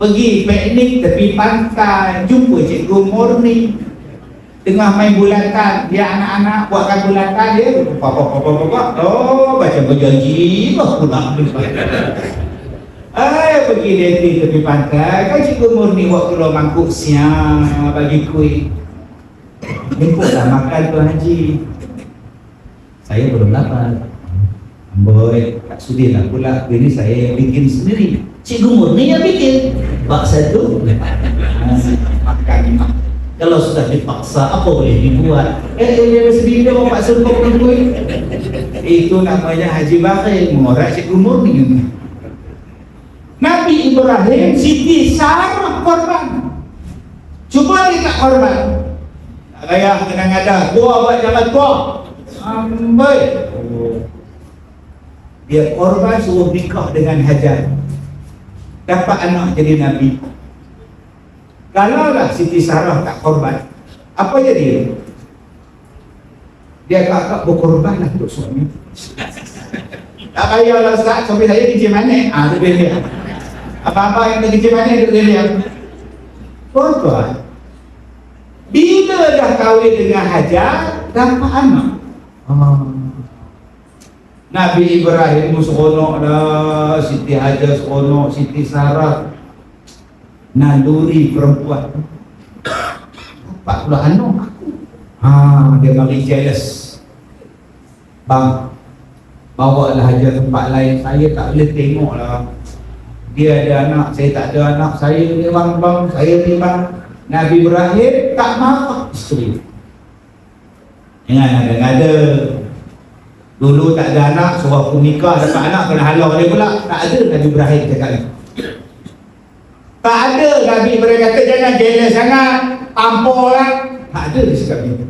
Pergi piknik tepi pantai, jumpa Cikgu Murni tengah main bulatan. Dia anak-anak buatkan bulatan, dia baca berjanji pula. Pergi dia tepi pantai, kan Cikgu Murni buat keluar mangkuk siang bagi kuih. Jemputlah makan Tuan Haji. Saya belum lapar. Amboi, tak sudilah pula. Ini saya yang bikin sendiri. Cikgu Murni yang bikin. Bak satu makan. Kalau sudah dipaksa, apa boleh dibuat? Sendiri dia bawa paksa kau kuih. Itu namanya Haji Bakhir, mengorak Cikgu Murni. Nabi Ibrahim, Siti Sarah korban. Cuba dia tak korban. Raya kena ngadah, tua buat jalan tua. Amboi. Dia korban suruh nikah dengan Hajar. Dapat anak jadi Nabi. Kalaulah Siti Sarah tak korban, apa jadi? Dia kakak berkorban lah untuk suami. Tak payahlah Ustaz, suami saya kerja mana? Itu dia. Apa-apa yang kerja mana itu dia. Korban. Bila dah kahwin dengan Hajar, dapat anak. Nabi Ibrahim seronok dah, Siti Hajar seronok, Siti Sarah naluri perempuan. Dapat pula anak. Dia mari jealous. Bang, bawa lah Hajar tempat lain, saya tak boleh tengok lah. Dia ada anak, saya tak ada anak. Saya ni bang, saya ni bang. Nabi Ibrahim tak marah isteri. Jangan ada. Dulu tak ada anak, suruh aku nikah, dapat anak, kena halau dia pula. Tak ada Nabi Ibrahim cakap ni. Tak ada Nabi Ibrahim kata jangan jealous sangat, tampol lah. Tak ada dia cakap ni.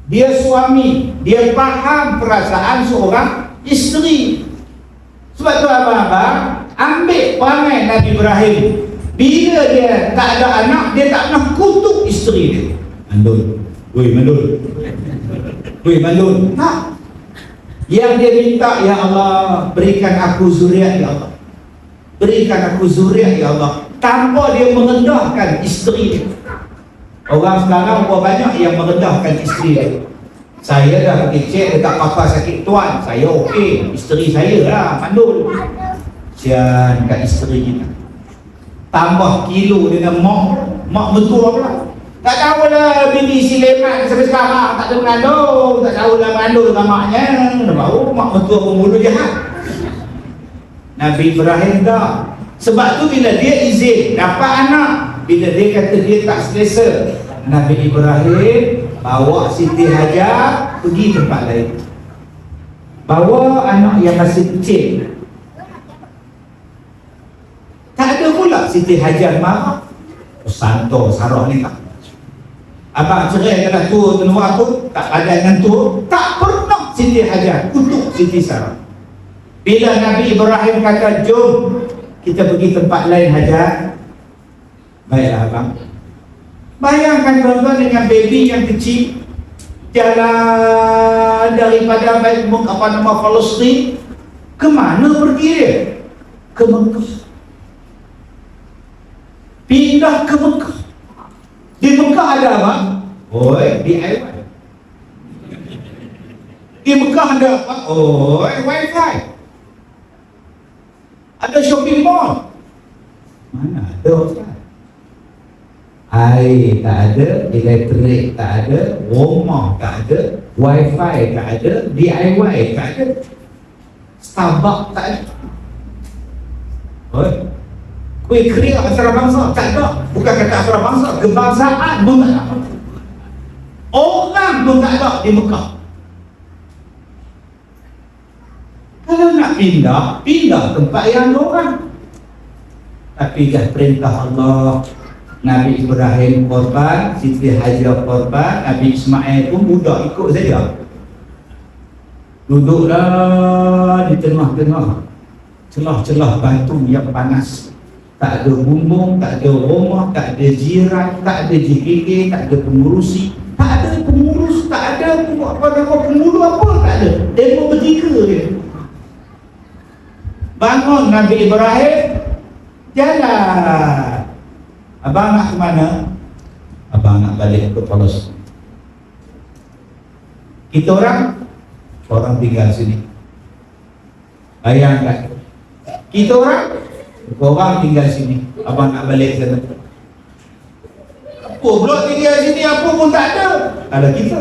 Dia suami, dia faham perasaan seorang isteri. Sebab tu abang-abang ambil perangai Nabi Ibrahim. Bila dia tak ada anak, dia tak pernah kutuk isteri dia. Mandul. Woi mandul. Tak. Yang dia minta, ya Allah, berikan aku zuriat ya Allah. Berikan aku zuriat ya Allah. Tanpa dia merendahkan isteri dia. Orang sekarang banyak yang merendahkan isteri dia. Saya dah pergi cek dekat papa sakit tuan, saya okey, isteri saya lah mandul. Sian kat isteri kita. Tambah kilo dengan mak mentua pula. Tak tahulah bini Sileman sampai sekarang tak ada mengandung, tak tahulah mengandung dengan maknya. Dah baru mak mentua pembunuh jahat. Nabi Ibrahim dah. Sebab tu bila dia izin dapat anak, bila dia kata dia tak selesa, Nabi Ibrahim bawa Siti Hajar pergi tempat lain. Bawa anak yang masih kecil. Tak ada pula Siti Hajar marah. Santo Sarah ni tak. Abang cerai kena tua tenua aku, tak padan dengan tua. Tak pernah Siti Hajar kutuk Siti Sarah. Bila Nabi Ibrahim kata jom kita pergi tempat lain Hajar, baiklah abang. Bayangkan tuan-tuan dengan baby yang kecil jalan daripada Palestin, ke mana pergi dia? Ke Mekah. Pindah ke Mekah. Di Mekah ada apa? Oi, DIY. Di Mekah ada apa? Oi, wifi. Ada shopping mall. Mana ada Ustaz? Air tak ada, elektrik tak ada, rumah tak ada, wifi tak ada, DIY tak ada, Starbucks tak ada. Oi, kuih kering antarabangsa tak ada. Bukan kata antarabangsa, kebangsaan pun tak ada. Orang pun tak ada di Mekah. Kalau nak pindah, pindah tempat yang ada orang. Tapi dah perintah Allah, Nabi Ibrahim korban, Siti Hajar korban, Nabi Ismail pun budak ikut saja. Duduklah di tengah-tengah celah-celah batu yang panas. Tak ada bumbung, tak ada rumah, tak ada jiran, tak ada JKK, tak ada pengurusi, tak ada pengurus, tak ada pengulu apa, tak ada. Demo bertiga je. Bangun Nabi Ibrahim, jalan. Abang nak ke mana? Abang nak balik ke Palestin. Kita orang tinggal sini. Bayangkan, kita orang tinggal sini. Abang nak balik sana. Apa pula tinggal sini, apa pun tak ada. Kalau kita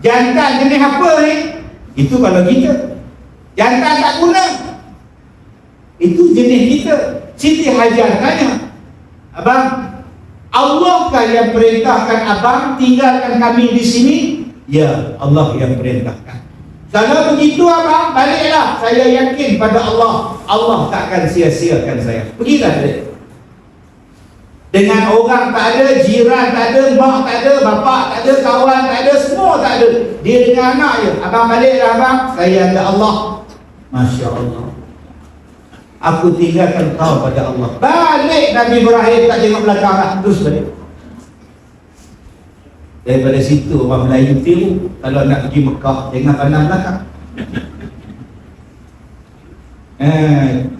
jantan jenis apa ni? Itu kalau kita. Jantan tak guna, itu jenis kita. Siti Hajar tanya, abang, Allah kah yang perintahkan abang tinggalkan kami di sini? Ya, Allah yang perintahkan. Kalau begitu abang, baliklah. Saya yakin pada Allah, Allah takkan sia-siakan saya. Pergilah dia. Dengan orang tak ada, jiran tak ada, mak tak ada, bapak tak ada, kawan tak ada, semua tak ada. Dia dengan anak je. Abang baliklah abang, saya ada Allah. Masya Allah. Aku tinggalkan kau pada Allah. Balik Nabi Ibrahim, tak tengok belakang lah, terus balik. Daripada situ orang Melayu tiru, kalau nak pergi Mekah jangan pandang belakang.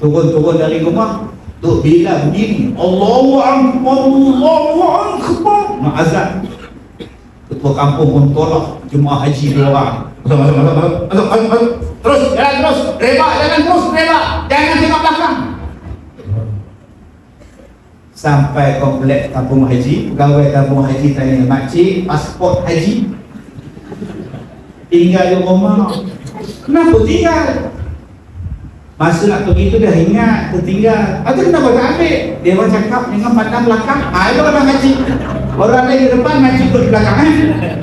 Turun-turun dari rumah, Tok Bilal begini, Allahu Akbar, Allahu Akbar, nak azan. Ketua kampung pun tolak jemaah haji 2 orang. Terus, jalan terus, rebak, jalan terus, rebak, jangan tengok belakang. Sampai komplek kampung haji, pegawai kampung haji tanya, makcik, pasport haji? Tinggal di rumah. Kenapa tinggal? Masa nak pergi tu dah ingat, tertinggal. Lepas tu kenapa tak ambil? Dia orang cakap, jangan pandang belakang. Itu orang haji. Orang lain di depan, haji duduk di belakang.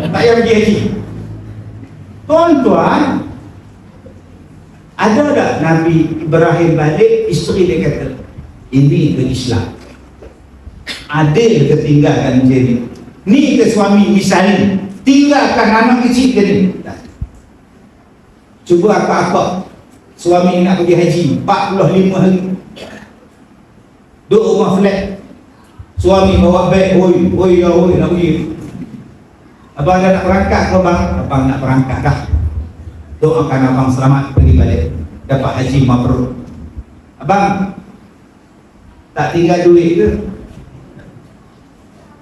Tak payah pergi haji. Tuan-tuan, ada tak Nabi Ibrahim balik, isteri dia kata, ini ke Islam. Adil ketinggalkan macam ni. Ni ke suami misalnya, tinggalkan anak kecil ke ni. Cuba akak-akak, suami nak pergi haji 45 hari, duduk rumah flat, suami bawa beg, oi nak pergi. Abang dah nak berangkat ke abang? Abang nak berangkat dah. Doakan abang selamat pergi balik, dapat haji mabrur. Abang tak tinggal duit ke?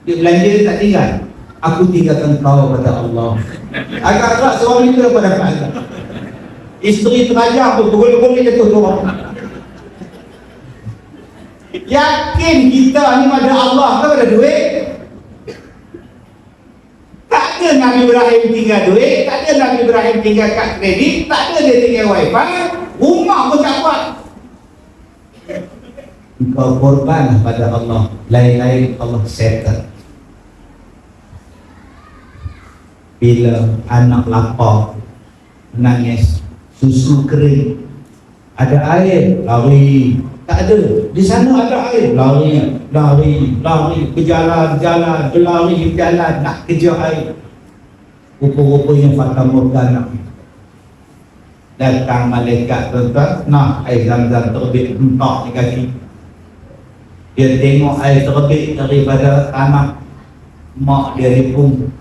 Dia belanja dia tak tinggal. Aku tinggalkan kau kata Allah. Agak-agak suami tu dapat agak. Isteri terajar tu, pukul-pukul jatuh turun. Yakin kita ni pada Allah ke pada duit? Tak ada Nabi Ibrahim tinggal duit, tak ada Nabi Ibrahim tinggal kad kredit, tak ada dia tinggal wifi, rumah pun tak buat. Engkau korban pada Allah, lain-lain Allah settle. Bila anak lapar, menangis, susu kering, ada air, lari. Tak ada, di sana ada air, lari, berjalan, berjalan, nak kejar air. Rupa-rupanya Fata Morgana. Datang malaikat tuan-tuan, nah air Zam-Zam terbit hentak di kaki. Dia tengok air terbit daripada tanah, mak dia ripung,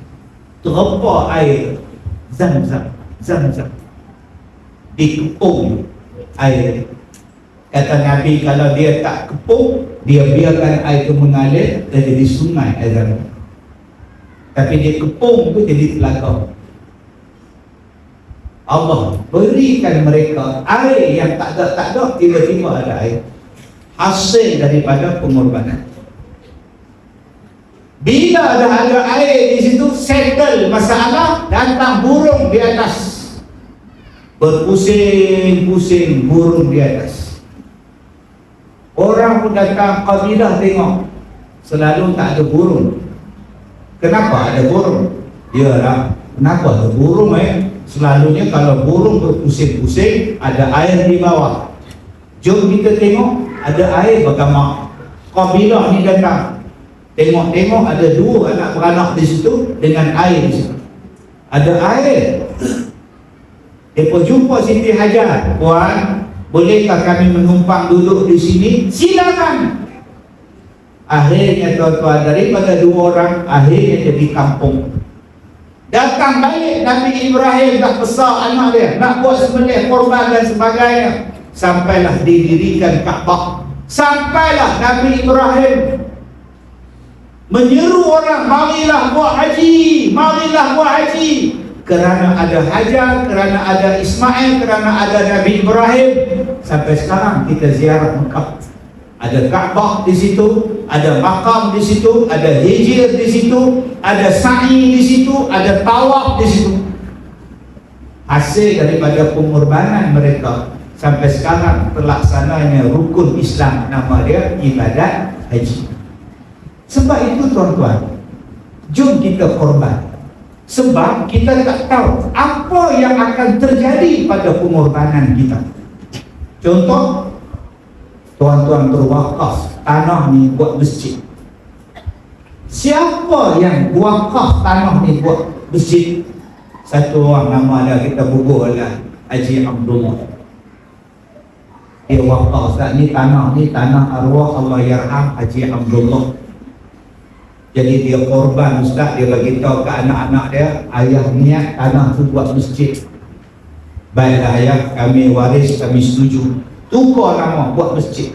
terapa air Zam-Zam dikepung air. Kata Nabi, kalau dia tak kepung, dia biarkan air itu mengalir dan jadi sungai air Zam-Zam. Tapi dia kepung tu jadi telaga. Allah berikan mereka air yang tak ada, tiba-tiba ada air. Hasil daripada pengorbanan. Bila dah ada air di situ, settle masalah, datang burung di atas. Berpusing-pusing burung di atas. Orang pun datang, kabilah tengok, selalu tak ada burung. Kenapa ada burung? Yalah, kenapa ada burung Selalunya kalau burung berpusing-pusing, ada air di bawah. Jom kita tengok, ada air bagaimana. Kabilah ni datang, tengok-tengok ada dua anak beranak di situ dengan air di situ. Ada air. Mereka jumpa Siti Hajar, puan, bolehkah kami menumpang duduk di sini? Silakan. Akhirnya tuan-tuan, daripada dua orang, akhirnya jadi kampung. Datang balik Nabi Ibrahim tak besar anak dia, nak buat sembelih korban dan sebagainya. Sampailah didirikan Kaabah. Sampailah Nabi Ibrahim menyeru orang, marilah buat haji, marilah buat haji. Kerana ada Hajar, kerana ada Ismail, kerana ada Nabi Ibrahim. Sampai sekarang kita ziarah Mekah. Ada Kaabah di situ, ada makam di situ, ada hijir di situ, ada sa'i di situ, ada tawaf di situ. Hasil daripada pengorbanan mereka, sampai sekarang terlaksananya rukun Islam, nama dia ibadat haji. Sebab itu tuan-tuan, jom kita korban. Sebab kita tak tahu apa yang akan terjadi pada pengorbanan kita. Contoh, tuan-tuan berwakaf tanah ni buat masjid. Siapa yang wakaf tanah ni buat masjid? Satu orang nama dia, kita bubuh lah, Haji Abdullah. Dia wakaf, Ustaz, ni tanah arwah Allah yarham Haji Abdullah. Jadi dia korban, Ustaz, dia bagi tahu ke anak-anak dia, ayah niat tanah tu buat masjid. Baiklah ayah, kami waris, kami setuju. Tukar nama buat masjid.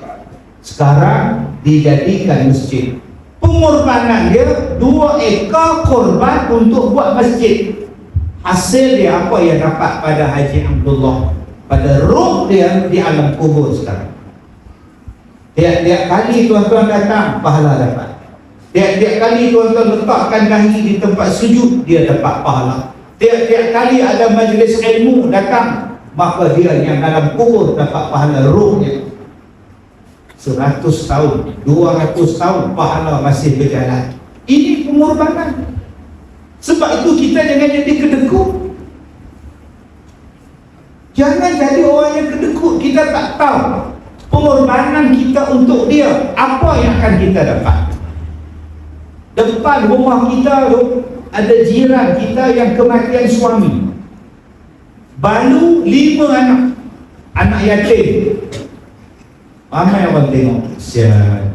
Sekarang dijadikan masjid. Pengorbanan dia 2 ekar korban untuk buat masjid. Hasil dia apa yang dapat pada Haji Abdullah? Pada ruh dia di alam kubur sekarang. Tiap-tiap kali tuan-tuan datang, pahala dapat. Tiap-tiap kali tuan-tuan letakkan dahi di tempat sujud, dia dapat pahala. Tiap-tiap kali ada majlis ilmu datang, maka dia yang dalam kubur dapat pahala ruhnya. 100 tahun, 200 tahun pahala masih berjalan. Ini pengorbanan. Sebab itu kita jangan jadi kedekut. Jangan jadi orang yang kedekut. Kita tak tahu pengorbanan kita untuk dia, apa yang akan kita dapat. Depan rumah kita tu ada jiran kita yang kematian suami, baru 5 anak yatim. Ramai orang tengok, sial,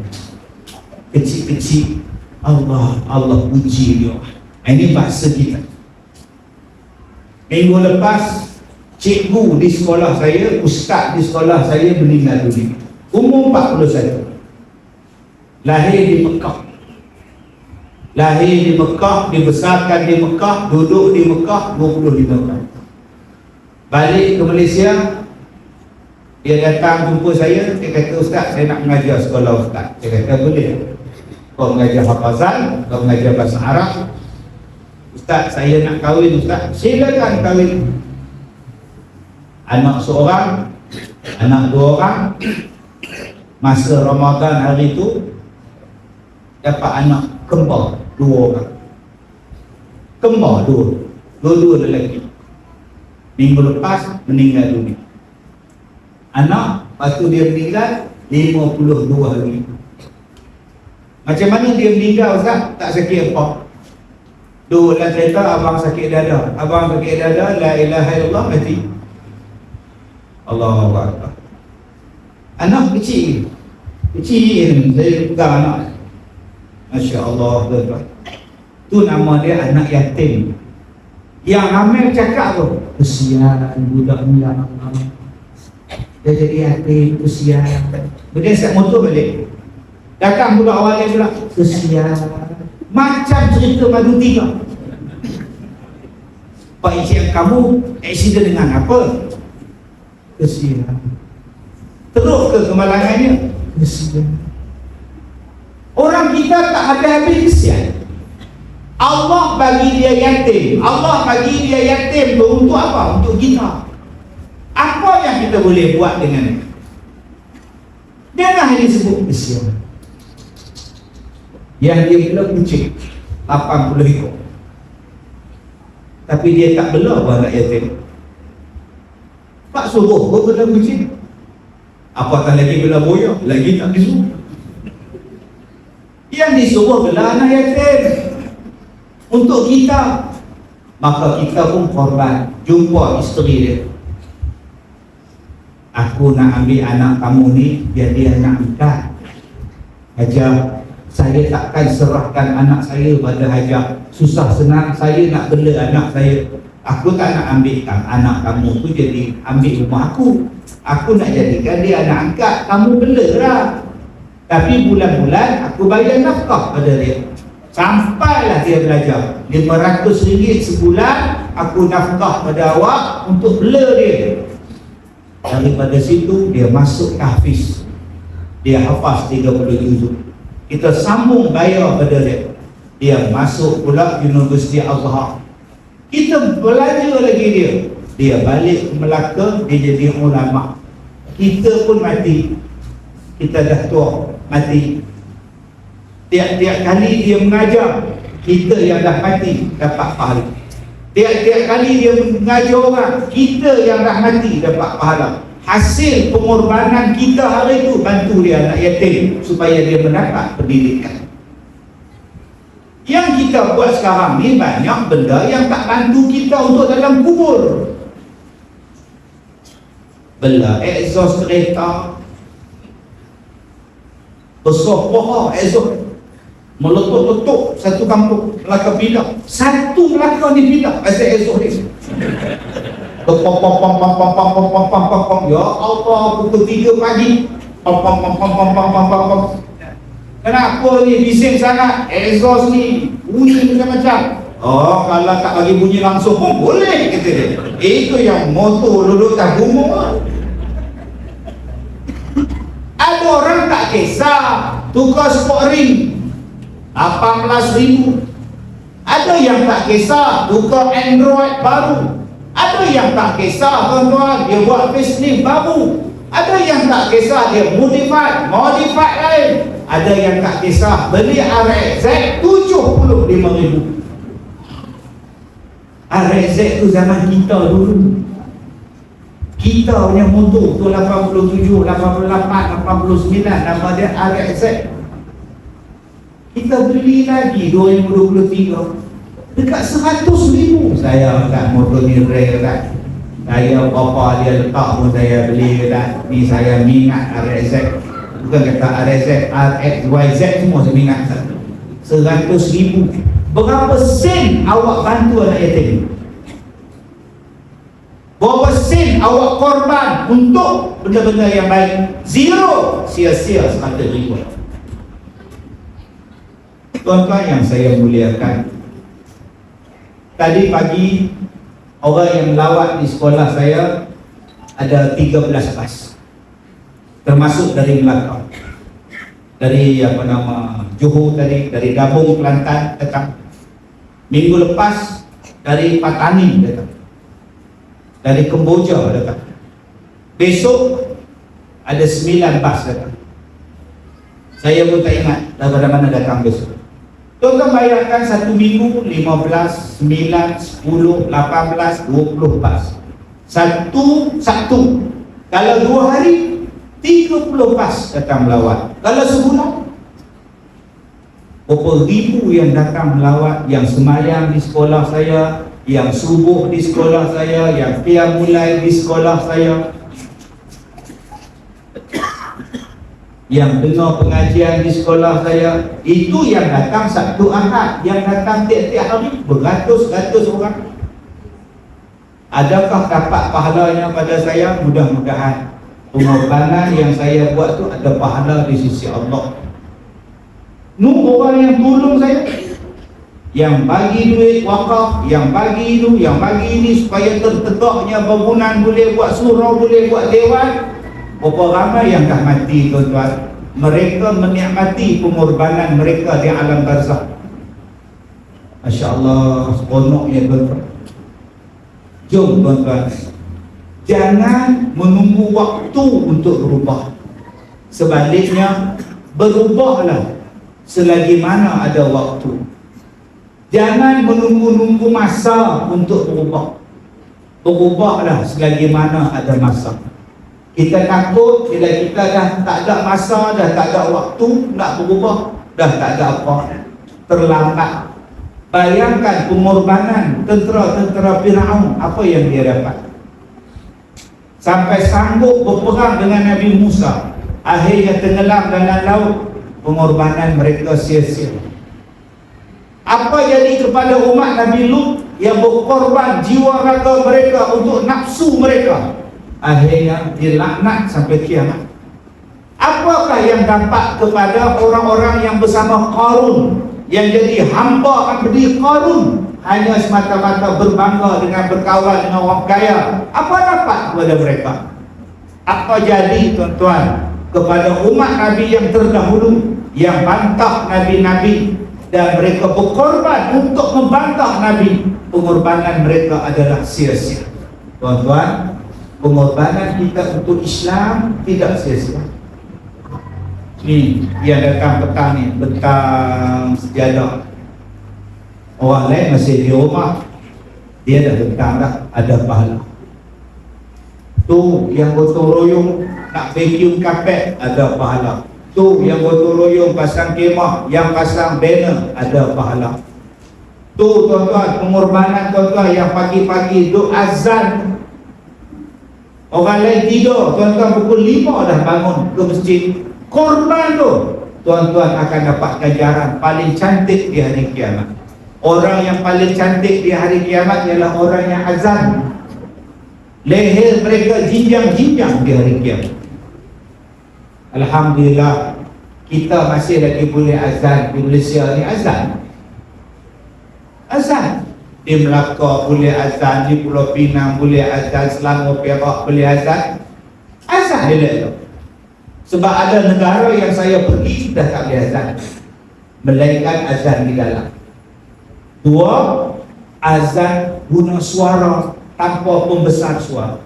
kecil-kecil, Allah puji dia. Ini bahasa kita. Minggu lepas, cikgu di sekolah saya, ustaz di sekolah saya meninggal dunia, umur 41. Lahir di Mekah, dibesarkan di Mekah, duduk di Mekah 25 tahun. Balik ke Malaysia, dia datang jumpa saya, dia kata, Ustaz, saya nak mengajar sekolah Ustaz. Saya kata, boleh. Kau mengajar hafazan, kau mengajar bahasa Arab. Ustaz, saya nak kahwin Ustaz. Silakan kahwin. Anak seorang, anak 2 orang. Masa Ramadan hari itu, dapat anak kembar 2 orang. Kembar 2, dua-dua lelaki. Minggu lepas meninggal dunia. Anak, lepas tu dia meninggal 52 hari. Macam mana dia meninggal Ustaz? Tak sakit apa. Dua dalam cerita, abang sakit dada. Abang sakit dada, la ilaha illallah, mati. Allahu Akbar. Anak kecil, saya pegang anak. Masya Allah, tuan-tuan. Tu nama dia anak yatim. Yang ramai cakap tu, kesian budak ni lah, dia jadi yatim, kesian. Kemudian saya motor balik, datang budak awal dia bilang, kesian Macam cerita Madu 3. Pak Encik, kamu aksiden dengan apa? Kesian. Teruk ke kemalangannya? Kesian. Orang kita tak ada habis kesian. Allah bagi dia yatim. Allah bagi dia yatim tu untuk apa? Untuk kita. Apa yang kita boleh buat dengan dia? Dia disebut kesian. Yang dia bela kucing 80 ekor, tapi dia tak bela anak yatim. Pak suruh kau bela kucing, apatah lagi bela boya, lagi tak disuruh. Yang disuruh bela anak yatim untuk kita. Maka kita pun korban. Jumpa isteri dia, aku nak ambil anak kamu ni, jadi anak angkat Hajar. Saya takkan serahkan anak saya pada Hajar. Susah senang saya nak bela anak saya. Aku tak nak ambilkan anak kamu tu jadi ambil rumah aku. Aku nak jadikan dia anak angkat. Kamu bela lah. Tapi bulan-bulan aku bayar nafkah pada dia. Sampailah dia belajar RM500 sebulan. Aku nafkah pada awak untuk bela dia. Daripada situ dia masuk tahfiz. Dia hafaz 30 juzuk. Kita sambung bayar pada dia. Dia masuk pula Universiti Al-Azhar. Kita belajar lagi dia. Dia balik ke Melaka, dia jadi ulama. Kita pun mati. Kita dah tua, mati. Tiap-tiap kali dia mengajar, kita yang dah mati dapat pahala. Tiap-tiap kali dia mengajar orang, kita yang dah mati dapat pahala. Hasil pengorbanan kita hari itu bantu dia anak yatim supaya dia mendapat pendidikan. Yang kita buat sekarang ni banyak benda yang tak bantu kita untuk dalam kubur. Bela exhaust kereta, besar pohon exhaust, meletup-letup satu kampung Melaka Pilah. Satu Melaka ni Pilah asal exhaust ni. Ya Allah, pukul 3 pagi. Kenapa ni bising sangat? Exhaust ni bunyi macam-macam. Oh, kalau tak bagi bunyi langsung pun boleh, kata dia. Itu yang motor duduk tak gumuk. Ada orang tak kisah tukar sport ring 18,000. Ada yang tak kisah tukar Android baru. Ada yang tak kisah tuan-tuan, dia buat facelift baru. Ada yang tak kisah dia modify lain. Ada yang tak kisah beli RX-Z 75,000. RX-Z tu zaman kita dulu. Kita punya motor tu 87, 88, 89, nama dia RX-Z. Kita beli lagi 2023 dekat 100,000. Saya tak motor ni rare tak. Saya bapa dia letak pun saya beli tak. Ni saya minat RX-Z. Bukan kata RX-Z, RX-YZ semua saya minat. 100,000. Berapa sen awak bantu anak yatim? Berapa sen awak korban untuk benda-benda yang baik? Zero. Sia-sia 100,000. Tuan-tuan yang saya muliakan, tadi pagi orang yang melawat di sekolah saya ada 13 bas, termasuk dari Melaka, dari Johor tadi, dari Gabung Kelantan datang. Minggu lepas dari Patani datang, dari Kemboja datang. Besok ada 9 bas datang. Saya pun tak ingat daripada mana datang besok. Tuan-tuan bayangkan satu minggu 15, 9, 10, 18, 20 bas. Satu Sabtu. Kalau 2 hari 30 bas datang melawat. Kalau sebulan berapa ribu yang datang melawat, yang semayang di sekolah saya, yang subuh di sekolah saya, yang qiyamul-lail di sekolah saya, yang dengar pengajian di sekolah saya. Itu yang datang Sabtu Ahad, yang datang tiap-tiap hari beratus-ratus orang. Adakah dapat pahalanya pada saya? Mudah-mudahan pengorbanan yang saya buat tu ada pahala di sisi Allah. Orang yang tolong saya yang bagi duit wakaf, yang bagi itu, yang bagi ini supaya tertegaknya bangunan, boleh buat surau, boleh buat dewan. Berapa ramai yang dah mati tuan-tuan. Mereka menikmati pengorbanan mereka di alam barzakh. Masya Allah, seronoknya tuan-tuan. Jom tuan-tuan, jangan menunggu waktu untuk berubah. Sebaliknya, berubahlah selagi mana ada waktu. Jangan menunggu-nunggu masa untuk berubah. Berubahlah selagi mana ada masa. Kita takut bila kita dah tak ada masa, dah tak ada waktu nak berubah, dah tak ada apa, terlambat. Bayangkan pengorbanan tentera-tentera Firaun, apa yang dia dapat. Sampai sanggup berperang dengan Nabi Musa, akhirnya tenggelam dalam laut. Pengorbanan mereka sia-sia. Apa jadi kepada umat Nabi Lut yang berkorban jiwa raga mereka untuk nafsu mereka? Akhirnya dilaknat sampai kiamat. Apakah yang dampak kepada orang-orang yang bersama Qarun, yang jadi hamba abdi Qarun, hanya semata-mata berbangga dengan berkawan dengan orang kaya? Apa dapat kepada mereka? Apa jadi tuan-tuan kepada umat Nabi yang terdahulu, yang bantah Nabi-Nabi dan mereka berkorban untuk membantah Nabi? Pengorbanan mereka adalah sia-sia. Tuan-tuan, pengorbanan kita untuk Islam tidak sia-sia. Ni yang datang petang ni, bentang sejadah. Orang lain masih di rumah, dia dah bentang dah, ada pahala. Tu yang gotong royong nak vacuum carpet, ada pahala. Tu yang gotong royong pasang kemah, yang pasang banner, ada pahala. Tu tuan-tuan, pengorbanan tuan-tuan yang pagi-pagi duk azan, orang lain tidur, tuan-tuan pukul 5 dah bangun ke masjid, korban tu, tuan-tuan akan dapat ganjaran paling cantik di hari kiamat. Orang yang paling cantik di hari kiamat ialah orang yang azan. Leher mereka jinjang-jinjang di hari kiamat. Alhamdulillah, kita masih lagi boleh azan di Malaysia ni. Azan di Melaka boleh azan, di Pulau Pinang boleh azan, Selangor, Perak boleh azan. Azan dia tu. Sebab ada negara yang saya pergi dah tak boleh azan, melainkan azan di dalam. Dua, azan guna suara tanpa pembesar suara.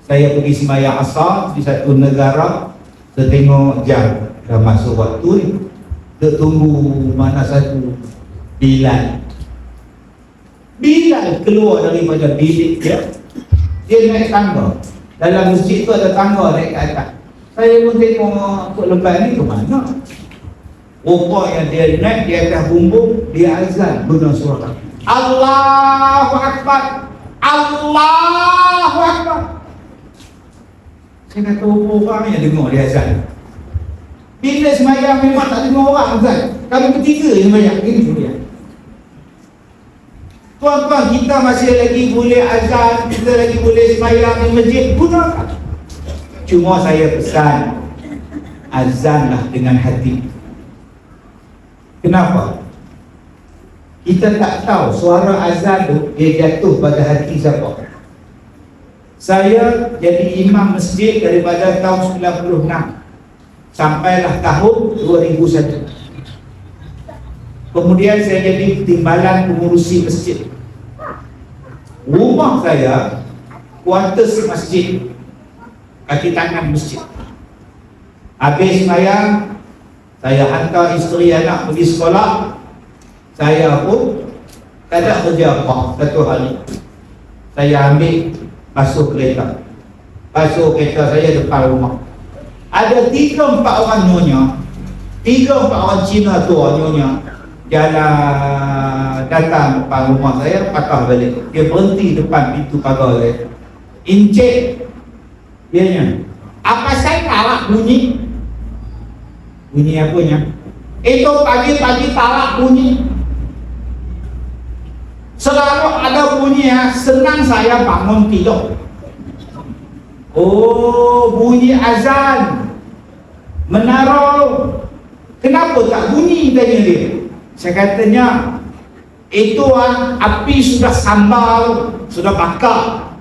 Saya pergi sembahyang asar di satu negara, saya tengok jam dah masuk waktu ni, dia tunggu mana satu Bilal keluar daripada bilik dia naik tangga. Dalam masjid tu ada tangga naik ke atas. Saya pun tengok Kok Lebat ni ke mana. Rupanya dia naik di atas bumbung, dia azan guna suara Allahu Akbar, Allahu Akbar. Saya kata orang yang dengar dia azan. Bila semayang memang tak dengar orang azan. Kami bertiga yang semayang ini dia. Tuan-tuan, kita masih lagi boleh azan, kita lagi boleh semayang di masjid, gunakan. Cuma saya pesan, azanlah dengan hati. Kenapa? Kita tak tahu suara azan tu dia jatuh pada hati siapa. Saya jadi imam masjid daripada tahun 96 sampailah tahun 2001. Kemudian saya jadi timbalan pengurusi masjid. Rumah saya kuartus masjid, kaki tangan masjid. Habis sembahyang, saya hantar isteri anak pergi sekolah. Saya pun tak ada kerja apa satu hari. Saya ambil basuh kereta saya depan rumah. Ada 3-4 orang nyonya, 3-4 orang Cina tua nyonya jalan datang depan rumah saya, patah balik. Dia berhenti depan pintu pagar saya. Encik, dianya, apa saya talak bunyi? Bunyi apanya? Itu pagi-pagi talak bunyi. Selalu ada bunyi ya, senang saya bangun tidur. Oh, bunyi azan menara. Kenapa tak bunyi, tanya dia. Saya katanya, itu api sudah sambal, sudah bakar,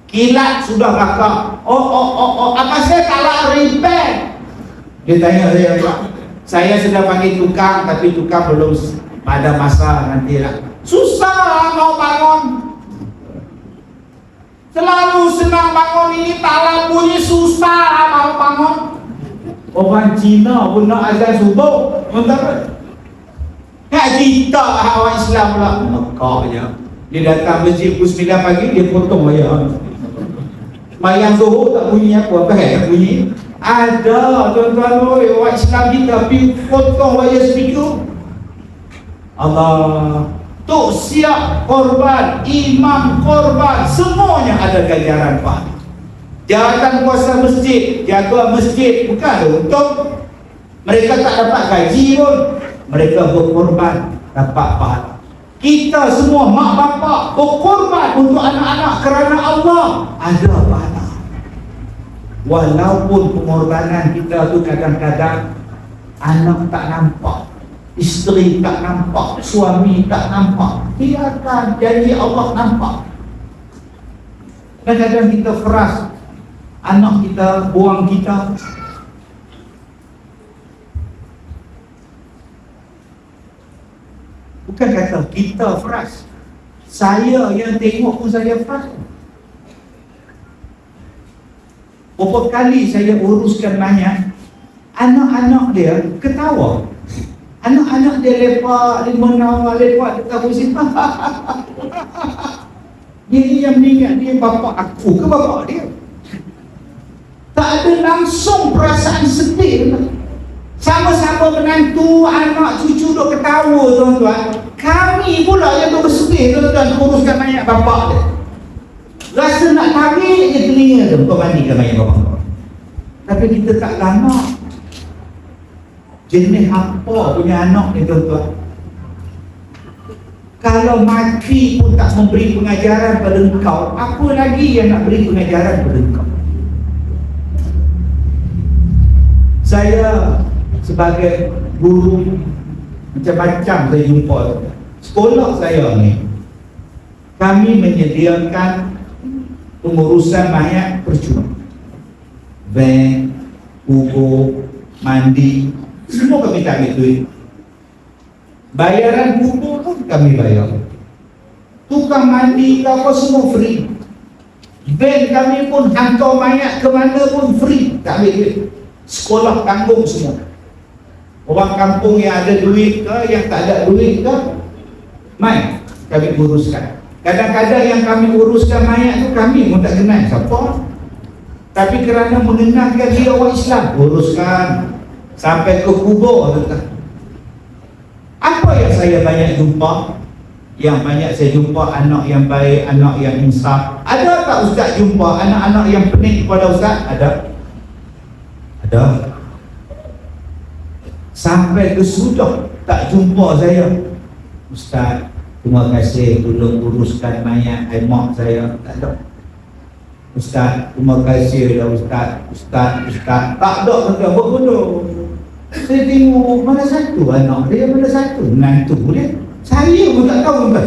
kilat sudah bakar. Apa saya kalah repair? Dia tanya saya, Pak, saya sudah panggil tukang, tapi tukang belum pada masa nanti lah. Susah mau bangun. Selalu senang bangun, ini tak lampunya susah mau bangun. Orang Cina pun nak azan subuh, bentar. Nak kita orang Islam pula Mekah je. Dia datang masjid pukul 9 pagi, dia potong wayang. Mayang Zuhur tak bunyi apa tak bunyi. Ada tuan-tuan, orang Islam kita pergi potong wayang speaker. Allah, tok siap korban, imam korban, semuanya ada ganjaran Pak. Jawatan kuasa masjid, jaga masjid, bukan untuk mereka tak dapat gaji pun, mereka berkorban dapat pahala. Kita semua mak bapak berkorban untuk anak-anak kerana Allah, ada pahala. Walaupun pengorbanan kita tu kadang-kadang anak tak nampak, isteri tak nampak, suami tak nampak, biarkan janji Allah nampak. Kadang-kadang kita keras, anak kita buang kita. Bukan kata kita keras, saya yang tengok pun saya keras. Berapa kali saya uruskan banyak, anak-anak dia ketawa. Anak-anak dia lepak, dia menawar, lepak, dia tahu simpan. Dia yang mengingat dia bapa aku ke bapa dia. Tak ada langsung perasaan sedih. Sama-sama menantu, anak, cucu duk ketawa tuan-tuan. Kami pula yang duk bersedih tuan-tuan, uruskan banyak bapa dia. Rasa nak tarik je telinga tu, kau mandikan banyak bapa. Tapi kita tak lama. Jenis apa punya anak ni tuan-tuan? Kalau mati pun tak memberi pengajaran pada engkau, apa lagi yang nak beri pengajaran pada engkau? Saya sebagai guru, macam-macam saya jumpa. Sekolah saya ni, kami menyediakan pengurusan mayat percuma. Van, kubur, mandi, semua kami tak ambil duit. Bayaran kubur pun kami bayar. Tukang mandi apa semua free. Van kami pun hantar mayat ke mana pun free, tak ambil duit. Sekolah tanggung semua. Orang kampung yang ada duit ke, yang tak ada duit ke, mai kami uruskan. Kadang-kadang yang kami uruskan mayat tu kami pun tak kenal siapa, tapi kerana mengenalkan dia orang Islam, uruskan sampai ke kubur. Apa yang saya banyak jumpa? Yang banyak saya jumpa anak yang baik, anak yang insaf. Ada tak ustaz jumpa anak-anak yang pening kepada ustaz? Ada. Sampai ke sudah tak jumpa saya, ustaz terima kasih tolong uruskan mayat mak saya. Tak ada. Ustaz terima kasih dah ustaz. Tak ada kata buat bodoh. Saya tengok mana satu anak dia, mana satu menantu dia, saya pun tak tahu kan.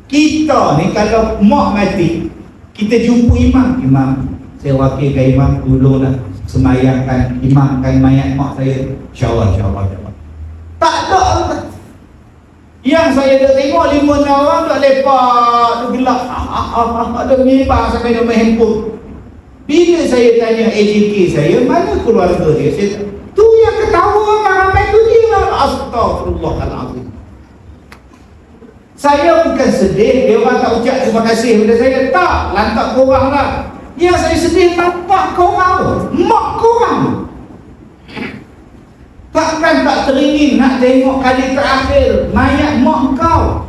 Kita ni kalau mak mati, kita jumpa imam, saya wakilkan imam, tolonglah semayangkan, imamkan mayat mak saya. InsyaAllah. Tak ada. Yang saya dah tengok 5 orang tak lepak, tu gelap, ada mimbar sampai dia main handphone. Bila saya tanya AJK saya, mana keluarga dia? Saya tu yang ketawa ramai tu dia. Astagfirullahaladzim. Saya bukan sedih dia orang tak ucap terima kasih kepada saya, tak, lantak korang lah. Yang saya sedih nampak korang, mak korang. Takkan tak teringin nak tengok kali terakhir mayat mak kau.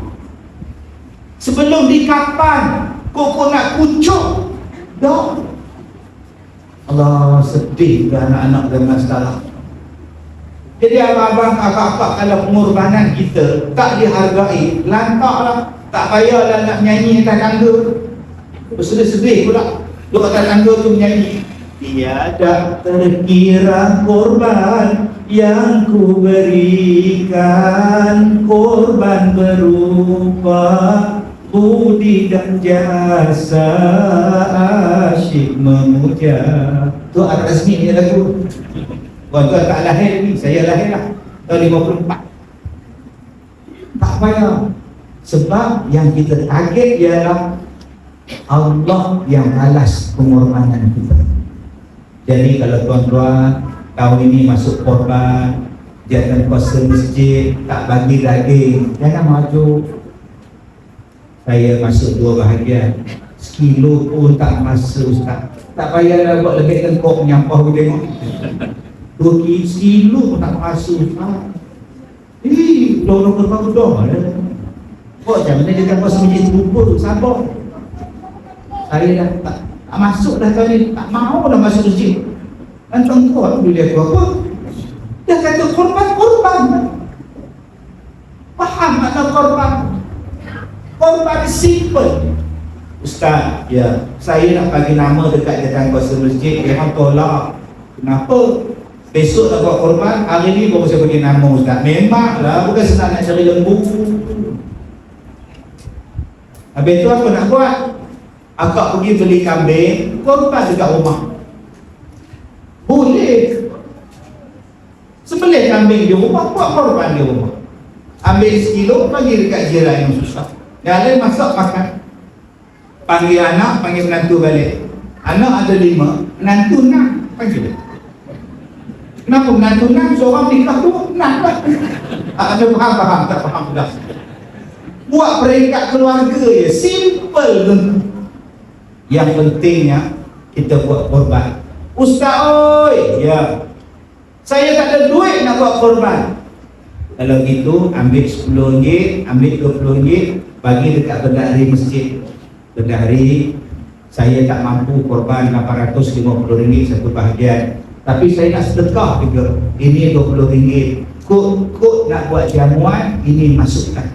Sebelum dikapan, kau nak kucuk. Dah. Allah, sedih ke anak-anak dengan salah. Jadi abang-abang, kakak-kakak, kalau pengorbanan kita tak dihargai, lantaklah. Tak payahlah nak menyanyi atas tangga. Bersedih-sedih pula duduk atas tangga tu menyanyi. Tiada terkira korban yang ku berikan, korban berupa budi dan jasa, asyik memuja. Tu Ar-Razmi ni lagu. Tuan-tuan tak lahir ni, saya lahir lah tahun 54. Tak payah. Sebab yang kita target ialah Allah yang balas pengorbanan kita. Jadi kalau tuan-tuan tahun ini masuk korban, jadikan kuasa masjid, tak bagi daging, jangan maju. Saya masuk 2 bahagian, sekilo pun tak masuk Ustaz. Tak payahlah buat lebih tengkok menyampah aku tengok. 2 kilo pun tak masuk Ustaz. Tolong kerbau dah. Kok macam mana dia kuasa masjid terubur, sabar. Saya dah tak masuk dah tahun ni, tak mahu dah masuk masjid. Nantang kau aku boleh aku apa? Dia kata korban. Faham makna korban? Korban simple. Ustaz, ya, saya nak bagi nama dekat jatan kuasa masjid, dia orang tolak. Kenapa? Besok nak buat korban, hari ni baru saya bagi nama Ustaz. Memanglah, bukan senang nak cari lembu. Habis tu apa nak buat? Akak pergi beli kambing, korban dekat rumah. Boleh. Sembelih kambing di rumah, buat korban di rumah. Ambil sekilo, bagi dekat jiran yang susah. Yang lain masak makan. Panggil anak, panggil menantu balik. Anak ada 5, menantu 6. Panggil. Kenapa menantu 6? Seorang nikah 2, 6 lah. Ada faham, tak faham dah. Buat peringkat keluarga je, simple tu. Yang pentingnya kita buat korban. Ustaz oi, ya, saya tak ada duit nak buat korban. Kalau gitu ambil RM10, ambil RM20, bagi dekat bendahari masjid. Bendahari, saya tak mampu korban RM850 satu bahagian, tapi saya nak sedekah juga. Ini RM20. Kod nak buat jamuan, ini masukkan.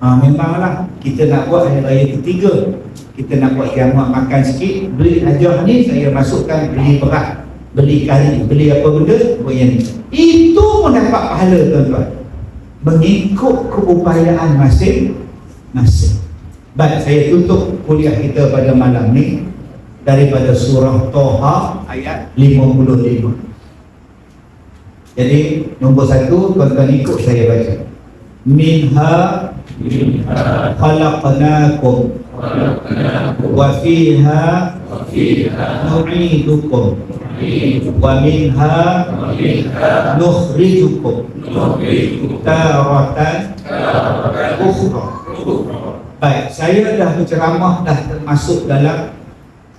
Memanglah kita nak buat hari raya ketiga, kita nak buat jamuan makan sikit, duit hajah ni saya masukkan, beli berat, beli kari, beli apa benda, buat yang ni. Itu pun dapat pahala tuan-tuan, mengikut keupayaan masing-masing. Baik, saya tutup kuliah kita pada malam ni daripada surah Toha ayat 55. Jadi nombor 1, tuan-tuan ikut saya baca. Minha khalaqnakum wa fiha nu'idukum wa minha nukhrijukum taratan ukhra. Baik, saya dah berceramah, dah termasuk dalam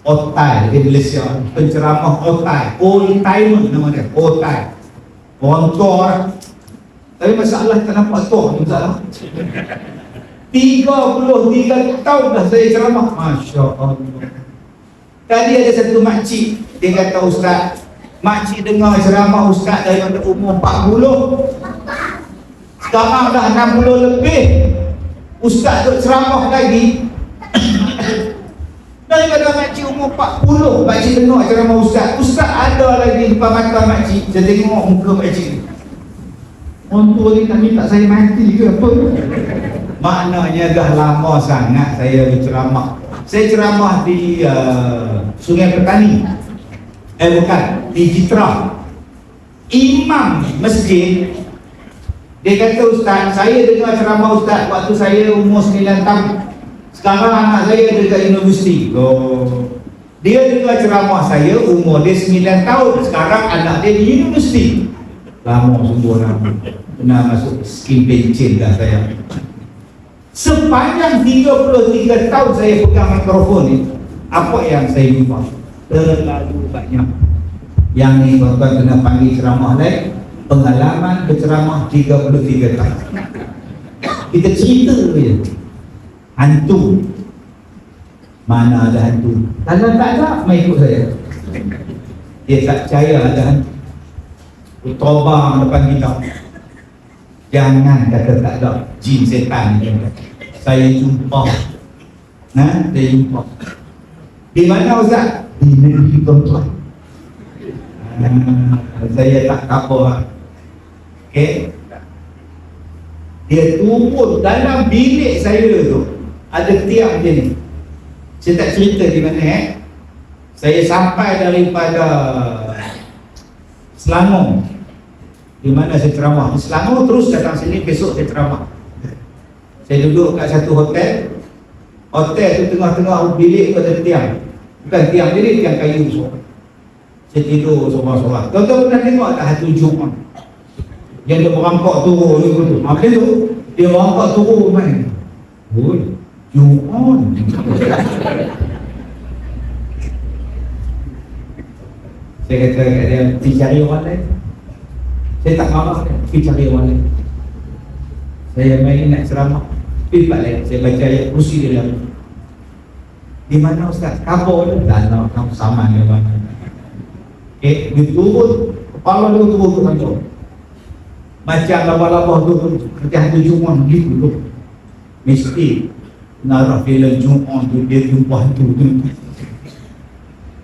otai di Malaysia. Penceramah otai, old timer nama dia, otai. Orang tua. Tapi masalah tak nampak tua, masalah. 33 tahun dah saya ceramah. Masya Allah. Tadi ada satu makcik, dia kata, Ustaz, makcik dengar ceramah Ustaz daripada umur 40. Sekarang dah 60 lebih. Ustaz duk ceramah lagi. Daripada makcik umur 40, makcik dengar ceramah Ustaz. Ustaz ada lagi depan mata makcik. Saya tengok muka makcik ni. Orang tua ni tak minta saya mati ke apa? Maknanya dah lama sangat saya berceramah. Saya ceramah di Sungai Petani. Bukan, di Jitra. Imam masjid, dia kata, Ustaz, saya dengar ceramah Ustaz waktu saya umur 9 tahun. Sekarang anak saya dekat universiti. Dia dengar ceramah saya umur dia 9 tahun. Sekarang anak dia di universiti. Lama sungguh lama. Pernah masuk skim pencen dah saya. Sepanjang 33 tahun saya pegang mikrofon ni, apa yang saya jumpa? Terlalu banyak. Yang ni tuan-tuan kena panggil ceramah lain. Pengalaman berceramah 33 tahun. Kita cerita je. Hantu. Mana ada hantu? Kalau tak ada, mai ikut saya. Dia tak percaya ada hantu. Tobang depan kita. Jangan kata tak ada jin setan ni. Saya jumpa. Saya jumpa. Di mana Ustaz? Di negeri tuan-tuan. Saya tak kapal. Okey. Dia turun dalam bilik saya tu. Ada tiang dia ni. Saya tak cerita di mana Saya sampai daripada Selangor. Di mana saya ceramah. Di Selangor terus datang sini, besok saya ceramah. Saya duduk kat satu hotel. Hotel tu tengah-tengah bilik tu ada tiang. Bukan tiang bilik, tiang kayu semua. Saya tidur seorang-seorang. Tuan-tuan pernah tengok tak hantu Jumaat? Yang dia merangkak turun tu. Macam tu, dia merangkak turun main. Oi, Jumaat. Saya kata kat dia, pergi cari orang lain. Saya tak marah dia, pergi cari orang lain. Saya main nak ceramah, pergi tempat lain. Saya baca ayat kursi dia dalam. Di mana Ustaz? Kapal tu? Danau, kamu sama dengan mana? Dia turun, kepala dia turun ke mana? Macam labah-labah tu, macam hantu Jumaat gitu tu. Mesti narah filem Jumaat tu, dia jumpa hantu tu.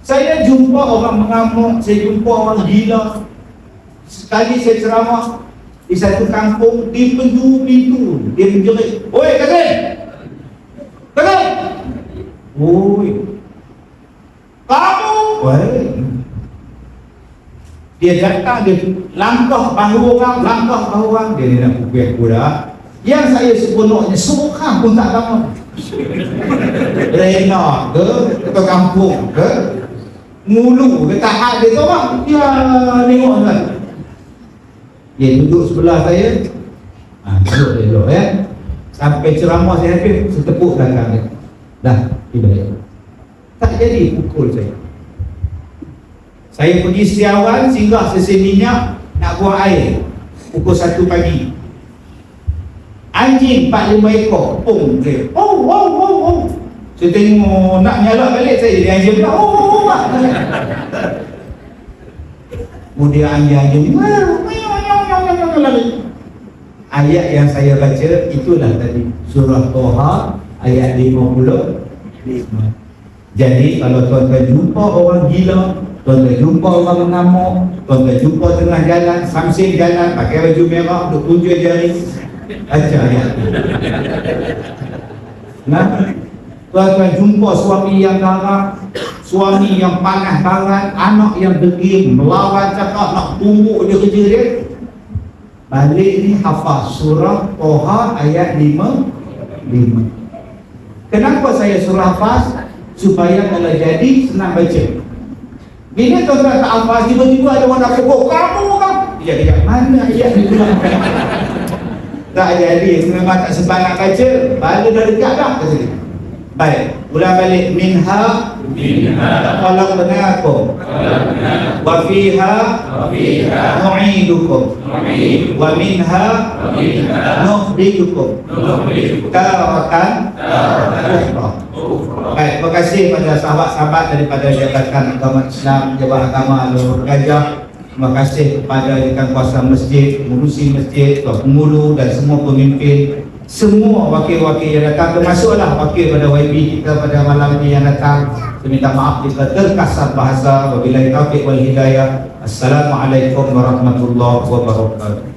Saya jumpa orang mengamuk, saya jumpa orang gila. Sekali saya ceramah di satu kampung, di penjuru pintu, dia menjerit, "Oi, Kazim! Kazim! Oi, kamu!" Oi. Dia datang, dia langkah bahu orang, dia nak pukul aku dah. Yang saya sepenuhnya seorang pun tak lama. Rena ke, ke kampung ke, Ngulu ke, tahat dia seorang. Dia tengok kan. Dia duduk sebelah saya. Duduk dia duduk ya. Sampai ceramah saya habis, setepuk belakang dia. Dah, tiba-tiba. Tak jadi pukul saya. Saya pergi Setiawan, singgah stesen minyak, nak buang air. Pukul 1 pagi. Anjing 4-5 ekor, pung dia. Oh. Saya tengok nak nyalak balik, saya jadi anjing pula. Kemudian anjing ayat yang saya baca itulah tadi, surah Toha ayat 55. Jadi kalau tuan-tuan jumpa orang gila, tuan-tuan jumpa orang mengamuk, tuan-tuan jumpa tengah jalan, samsing jalan, pakai baju merah, duk tunjuk jari, baca ayat. Nah, tuan-tuan jumpa suami yang garang, suami yang panas barat, anak yang degil, melawan cakap, nak tumbuk dia kerja dia, balik ni hafaz surah Toha ayat 55. Kenapa saya surah hafaz? Supaya kalau jadi senang baca. Bila tuan-tuan tak hafaz, tiba-tiba ada orang nak pukul, kamu kan? Jadi yang mana ayat ni? Tak jadi, memang tak sempat nak baca, balik dah dekat dah ke sini. Baik, ulang balik. Minha khalaqnakum wa fiha nu'idukum wa minha nukhrijukum taratan ukhra. Baik, terima kasih pada sahabat-sahabat daripada Jabatan Agama Islam, Jabatan Agama Alur Gajah. Terima kasih kepada Dekan Kuasa Masjid, pengurusi masjid, tuan pengulu dan semua pemimpin, semua wakil-wakil yang datang, termasuklah wakil pada YB kita pada malam ini yang datang. Saya minta maaf jika terkasar bahasa. Wabillahi taufiq wal hidayah. Assalamualaikum warahmatullahi wabarakatuh.